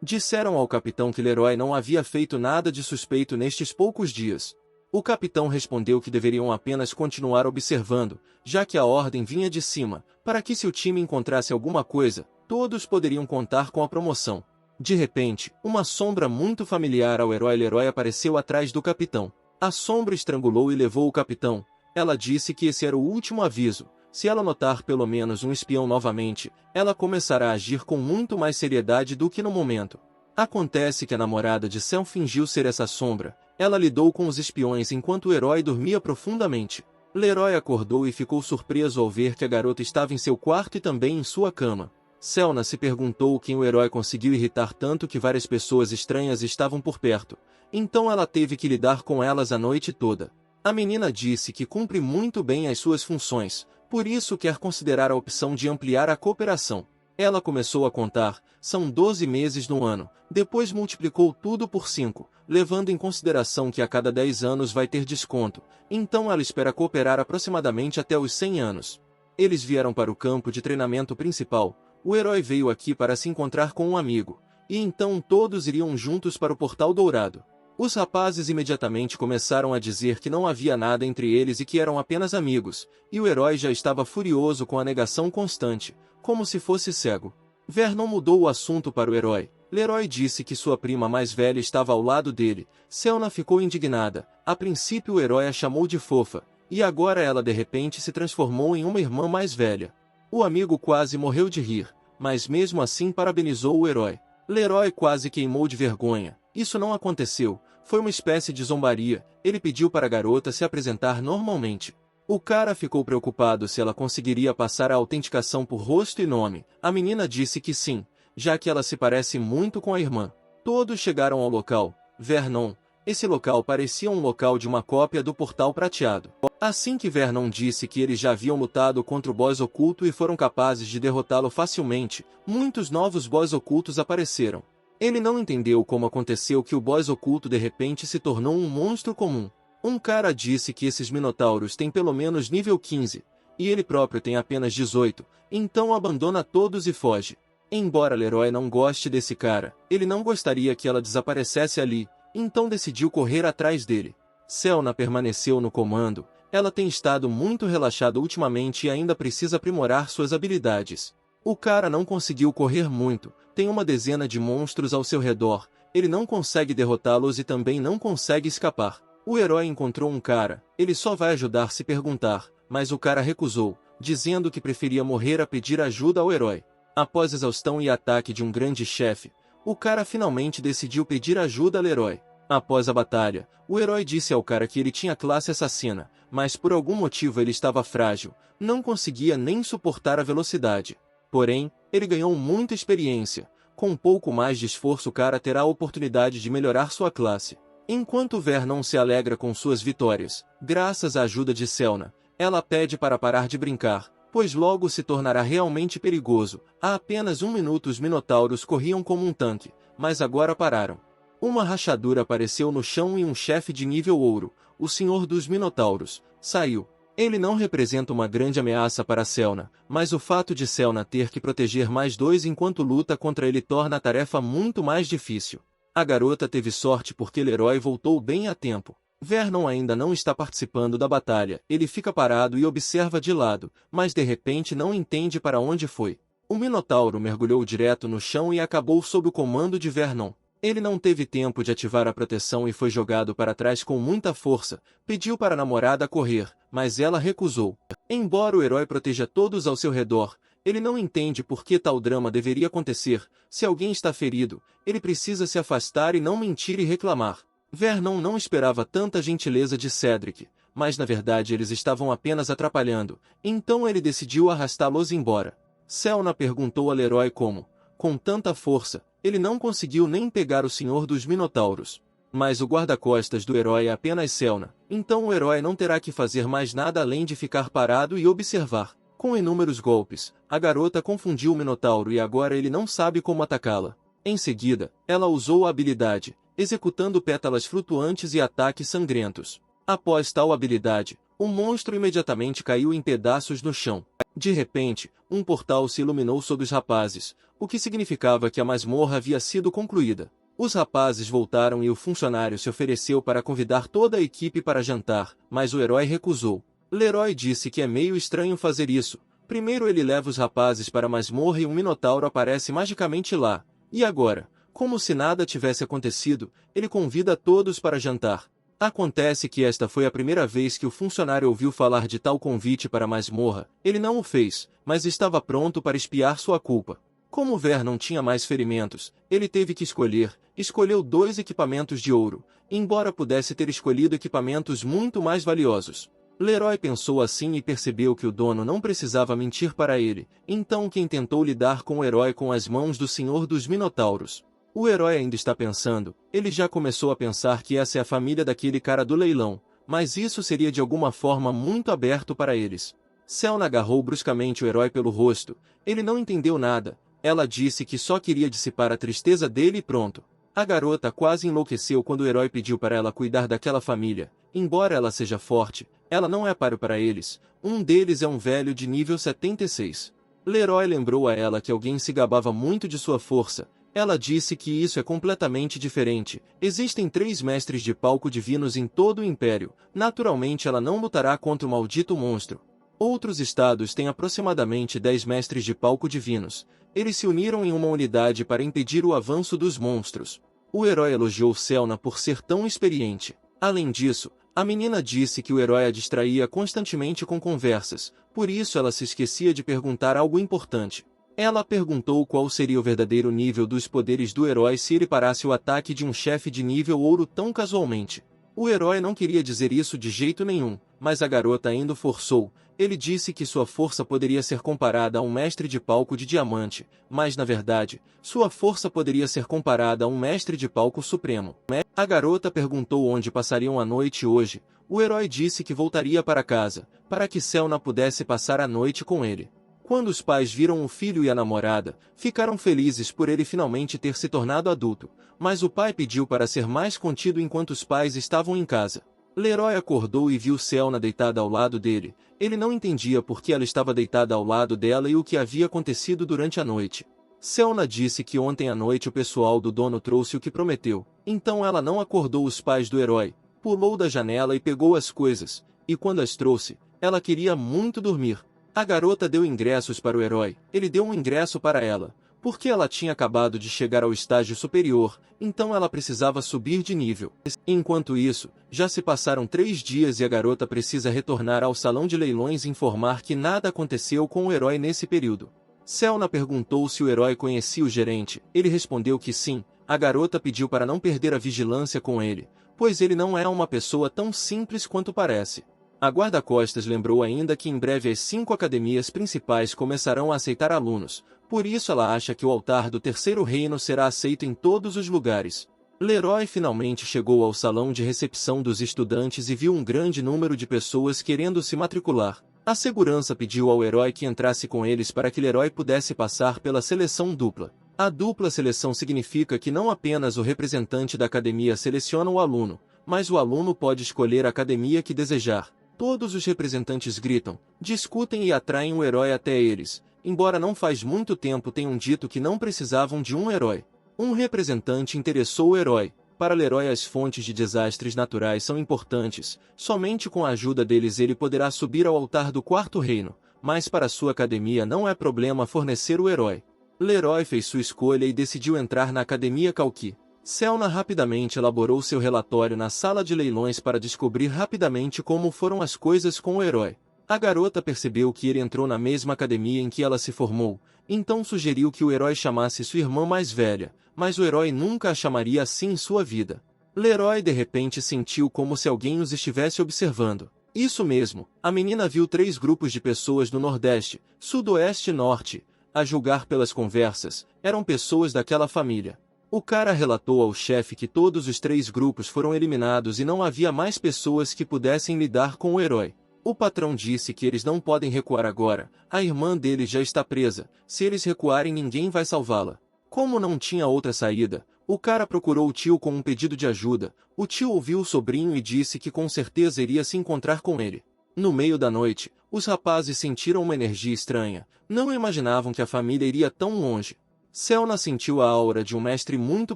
Disseram ao capitão que Leroy não havia feito nada de suspeito nestes poucos dias. O capitão respondeu que deveriam apenas continuar observando, já que a ordem vinha de cima, para que se o time encontrasse alguma coisa, todos poderiam contar com a promoção. De repente, uma sombra muito familiar ao herói Leroy apareceu atrás do capitão. A sombra estrangulou e levou o capitão. Ela disse que esse era o último aviso. Se ela notar pelo menos um espião novamente, ela começará a agir com muito mais seriedade do que no momento. Acontece que a namorada de Sam fingiu ser essa sombra. Ela lidou com os espiões enquanto o herói dormia profundamente. Leroy acordou e ficou surpreso ao ver que a garota estava em seu quarto e também em sua cama. Selna se perguntou quem o herói conseguiu irritar tanto que várias pessoas estranhas estavam por perto. Então ela teve que lidar com elas a noite toda. A menina disse que cumpre muito bem as suas funções, por isso quer considerar a opção de ampliar a cooperação. Ela começou a contar, são 12 meses no ano, depois multiplicou tudo por 5, levando em consideração que a cada 10 anos vai ter desconto, então ela espera cooperar aproximadamente até os 100 anos. Eles vieram para o campo de treinamento principal, o herói veio aqui para se encontrar com um amigo, e então todos iriam juntos para o Portal Dourado. Os rapazes imediatamente começaram a dizer que não havia nada entre eles e que eram apenas amigos, e o herói já estava furioso com a negação constante, como se fosse cego. Vernon mudou o assunto para o herói. Leroy disse que sua prima mais velha estava ao lado dele. Selna ficou indignada. A princípio o herói a chamou de fofa, e agora ela de repente se transformou em uma irmã mais velha. O amigo quase morreu de rir, mas mesmo assim parabenizou o herói. Leroy quase queimou de vergonha. Isso não aconteceu. Foi uma espécie de zombaria. Ele pediu para a garota se apresentar normalmente. O cara ficou preocupado se ela conseguiria passar a autenticação por rosto e nome. A menina disse que sim, já que ela se parece muito com a irmã. Todos chegaram ao local. Vernon. Esse local parecia um local de uma cópia do Portal Prateado. Assim que Vernon disse que eles já haviam lutado contra o boss oculto e foram capazes de derrotá-lo facilmente, muitos novos boss ocultos apareceram. Ele não entendeu como aconteceu que o boss oculto de repente se tornou um monstro comum. Um cara disse que esses minotauros têm pelo menos nível 15, e ele próprio tem apenas 18, então abandona todos e foge. Embora Leroy não goste desse cara, ele não gostaria que ela desaparecesse ali, então decidiu correr atrás dele. Selna permaneceu no comando. Ela tem estado muito relaxada ultimamente e ainda precisa aprimorar suas habilidades. O cara não conseguiu correr muito, tem uma dezena de monstros ao seu redor, ele não consegue derrotá-los e também não consegue escapar. O herói encontrou um cara, ele só vai ajudar se perguntar, mas o cara recusou, dizendo que preferia morrer a pedir ajuda ao herói. Após exaustão e ataque de um grande chefe, o cara finalmente decidiu pedir ajuda a Leroy. Após a batalha, o herói disse ao cara que ele tinha classe assassina, mas por algum motivo ele estava frágil, não conseguia nem suportar a velocidade. Porém, ele ganhou muita experiência. Com um pouco mais de esforço o cara terá a oportunidade de melhorar sua classe. Enquanto Vernon se alegra com suas vitórias, graças à ajuda de Selna, ela pede para parar de brincar, pois logo se tornará realmente perigoso. Há apenas um minuto os minotauros corriam como um tanque, mas agora pararam. Uma rachadura apareceu no chão e um chefe de nível ouro, o Senhor dos Minotauros, saiu. Ele não representa uma grande ameaça para Selna, mas o fato de Selna ter que proteger mais dois enquanto luta contra ele torna a tarefa muito mais difícil. A garota teve sorte porque Leroy voltou bem a tempo. Vernon ainda não está participando da batalha, ele fica parado e observa de lado, mas de repente não entende para onde foi. O Minotauro mergulhou direto no chão e acabou sob o comando de Vernon. Ele não teve tempo de ativar a proteção e foi jogado para trás com muita força, pediu para a namorada correr, mas ela recusou. Embora o herói proteja todos ao seu redor, ele não entende por que tal drama deveria acontecer. Se alguém está ferido, ele precisa se afastar e não mentir e reclamar. Vernon não esperava tanta gentileza de Cedric, mas na verdade eles estavam apenas atrapalhando, então ele decidiu arrastá-los embora. Selna perguntou a Leroy como, com tanta força, Ele não conseguiu nem pegar o Senhor dos Minotauros. Mas o guarda-costas do herói é apenas Selna, então o herói não terá que fazer mais nada além de ficar parado e observar. Com inúmeros golpes, a garota confundiu o Minotauro e agora ele não sabe como atacá-la. Em seguida, ela usou a habilidade, executando pétalas flutuantes e ataques sangrentos. Após tal habilidade, o monstro imediatamente caiu em pedaços no chão. De repente, um portal se iluminou sob os rapazes, o que significava que a masmorra havia sido concluída. Os rapazes voltaram e o funcionário se ofereceu para convidar toda a equipe para jantar, mas o herói recusou. Leroy disse que é meio estranho fazer isso. Primeiro ele leva os rapazes para a masmorra e um minotauro aparece magicamente lá. E agora, como se nada tivesse acontecido, ele convida todos para jantar. Acontece que esta foi a primeira vez que o funcionário ouviu falar de tal convite para a masmorra. Ele não o fez, mas estava pronto para expiar sua culpa. Como Ver não tinha mais ferimentos, ele teve que escolher. Escolheu 2 equipamentos de ouro, embora pudesse ter escolhido equipamentos muito mais valiosos. Leroy pensou assim e percebeu que o dono não precisava mentir para ele, então quem tentou lidar com o herói com as mãos do Senhor dos Minotauros. O herói ainda está pensando, ele já começou a pensar que essa é a família daquele cara do leilão, mas isso seria de alguma forma muito aberto para eles. Selna agarrou bruscamente o herói pelo rosto, ele não entendeu nada, ela disse que só queria dissipar a tristeza dele e pronto. A garota quase enlouqueceu quando o herói pediu para ela cuidar daquela família, embora ela seja forte, ela não é páreo para eles, um deles é um velho de nível 76. Leroy lembrou a ela que alguém se gabava muito de sua força. Ela disse que isso é completamente diferente. Existem 3 mestres de palco divinos em todo o Império. Naturalmente ela não lutará contra o maldito monstro. Outros estados têm aproximadamente 10 mestres de palco divinos. Eles se uniram em uma unidade para impedir o avanço dos monstros. O herói elogiou Selna por ser tão experiente. Além disso, a menina disse que o herói a distraía constantemente com conversas, por isso ela se esquecia de perguntar algo importante. Ela perguntou qual seria o verdadeiro nível dos poderes do herói se ele parasse o ataque de um chefe de nível ouro tão casualmente. O herói não queria dizer isso de jeito nenhum, mas a garota ainda o forçou. Ele disse que sua força poderia ser comparada a um mestre de palco de diamante, mas na verdade, sua força poderia ser comparada a um mestre de palco supremo. A garota perguntou onde passariam a noite hoje. O herói disse que voltaria para casa, para que Selna pudesse passar a noite com ele. Quando os pais viram o filho e a namorada, ficaram felizes por ele finalmente ter se tornado adulto, mas o pai pediu para ser mais contido enquanto os pais estavam em casa. Leroy acordou e viu Selna deitada ao lado dele. Ele não entendia por que ela estava deitada ao lado dela e o que havia acontecido durante a noite. Selna disse que ontem à noite o pessoal do dono trouxe o que prometeu, então ela não acordou os pais do herói, pulou da janela e pegou as coisas, e quando as trouxe, ela queria muito dormir. A garota deu ingressos para o herói, ele deu um ingresso para ela, porque ela tinha acabado de chegar ao estágio superior, então ela precisava subir de nível. Enquanto isso, já se passaram 3 dias e a garota precisa retornar ao salão de leilões e informar que nada aconteceu com o herói nesse período. Selna perguntou se o herói conhecia o gerente, ele respondeu que sim. A garota pediu para não perder a vigilância com ele, pois ele não é uma pessoa tão simples quanto parece. A guarda-costas lembrou ainda que em breve as 5 academias principais começarão a aceitar alunos, por isso ela acha que o altar do Terceiro Reino será aceito em todos os lugares. Leroy finalmente chegou ao salão de recepção dos estudantes e viu um grande número de pessoas querendo se matricular. A segurança pediu ao herói que entrasse com eles para que Leroy pudesse passar pela seleção dupla. A dupla seleção significa que não apenas o representante da academia seleciona o aluno, mas o aluno pode escolher a academia que desejar. Todos os representantes gritam, discutem e atraem o herói até eles, embora não faz muito tempo tenham dito que não precisavam de um herói. Um representante interessou o herói. Para Leroy as fontes de desastres naturais são importantes, somente com a ajuda deles ele poderá subir ao altar do Quarto Reino, mas para sua academia não é problema fornecer o herói. Leroy fez sua escolha e decidiu entrar na Academia Kalki. Selna rapidamente elaborou seu relatório na sala de leilões para descobrir rapidamente como foram as coisas com o herói. A garota percebeu que ele entrou na mesma academia em que ela se formou, então sugeriu que o herói chamasse sua irmã mais velha, mas o herói nunca a chamaria assim em sua vida. Leroy de repente sentiu como se alguém os estivesse observando. Isso mesmo, a menina viu 3 grupos de pessoas no Nordeste, Sudoeste e Norte. a julgar pelas conversas, eram pessoas daquela família. O cara relatou ao chefe que todos os 3 grupos foram eliminados e não havia mais pessoas que pudessem lidar com o herói. O patrão disse que eles não podem recuar agora, a irmã deles já está presa, se eles recuarem ninguém vai salvá-la. Como não tinha outra saída, o cara procurou o tio com um pedido de ajuda. O tio ouviu o sobrinho e disse que com certeza iria se encontrar com ele. No meio da noite, os rapazes sentiram uma energia estranha, não imaginavam que a família iria tão longe. Selna sentiu a aura de um mestre muito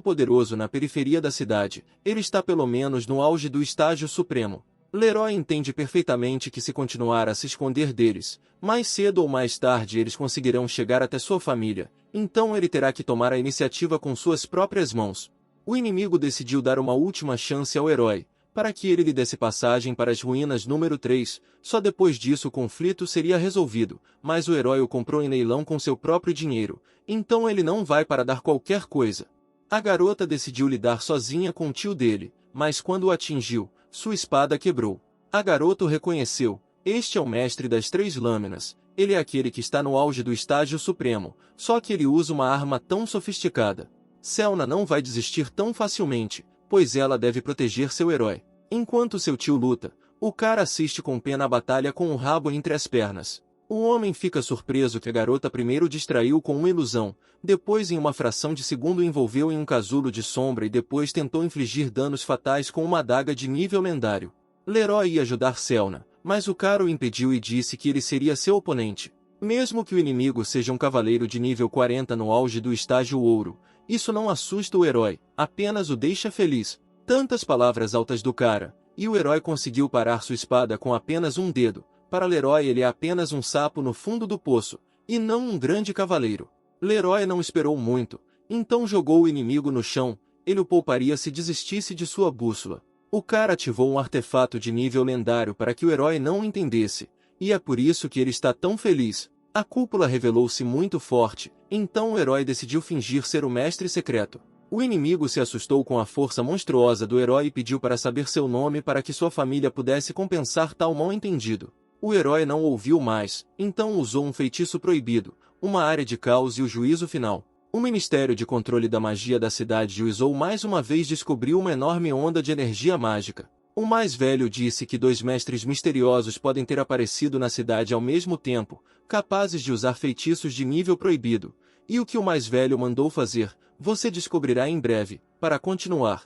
poderoso na periferia da cidade, ele está pelo menos no auge do estágio supremo. Leroy entende perfeitamente que se continuar a se esconder deles, mais cedo ou mais tarde eles conseguirão chegar até sua família, então ele terá que tomar a iniciativa com suas próprias mãos. O inimigo decidiu dar uma última chance ao herói, para que ele lhe desse passagem para as ruínas número 3, só depois disso o conflito seria resolvido, mas o herói o comprou em leilão com seu próprio dinheiro, então ele não vai para dar qualquer coisa. A garota decidiu lidar sozinha com o tio dele, mas quando o atingiu, sua espada quebrou. A garota o reconheceu, este é o mestre das 3 lâminas, ele é aquele que está no auge do estágio supremo, só que ele usa uma arma tão sofisticada. Selna não vai desistir tão facilmente, pois ela deve proteger seu herói. Enquanto seu tio luta, o cara assiste com pena a batalha com o rabo entre as pernas. O homem fica surpreso que a garota primeiro distraiu com uma ilusão, depois em uma fração de segundo envolveu em um casulo de sombra e depois tentou infligir danos fatais com uma adaga de nível lendário. Leroy ia ajudar Selna, mas o cara o impediu e disse que ele seria seu oponente. Mesmo que o inimigo seja um cavaleiro de nível 40 no auge do estágio ouro, isso não assusta o herói, apenas o deixa feliz. Tantas palavras altas do cara, e o herói conseguiu parar sua espada com apenas um dedo. Para Leroy ele é apenas um sapo no fundo do poço, e não um grande cavaleiro. Leroy não esperou muito, então jogou o inimigo no chão, ele o pouparia se desistisse de sua bússola. O cara ativou um artefato de nível lendário para que o herói não entendesse, e é por isso que ele está tão feliz. A cúpula revelou-se muito forte, então o herói decidiu fingir ser o mestre secreto. O inimigo se assustou com a força monstruosa do herói e pediu para saber seu nome para que sua família pudesse compensar tal mal-entendido. O herói não ouviu mais, então usou um feitiço proibido, uma área de caos e o juízo final. O Ministério de Controle da Magia da cidade de Uzou mais uma vez descobriu uma enorme onda de energia mágica. O mais velho disse que 2 mestres misteriosos podem ter aparecido na cidade ao mesmo tempo, capazes de usar feitiços de nível proibido. E o que o mais velho mandou fazer, você descobrirá em breve. Para continuar,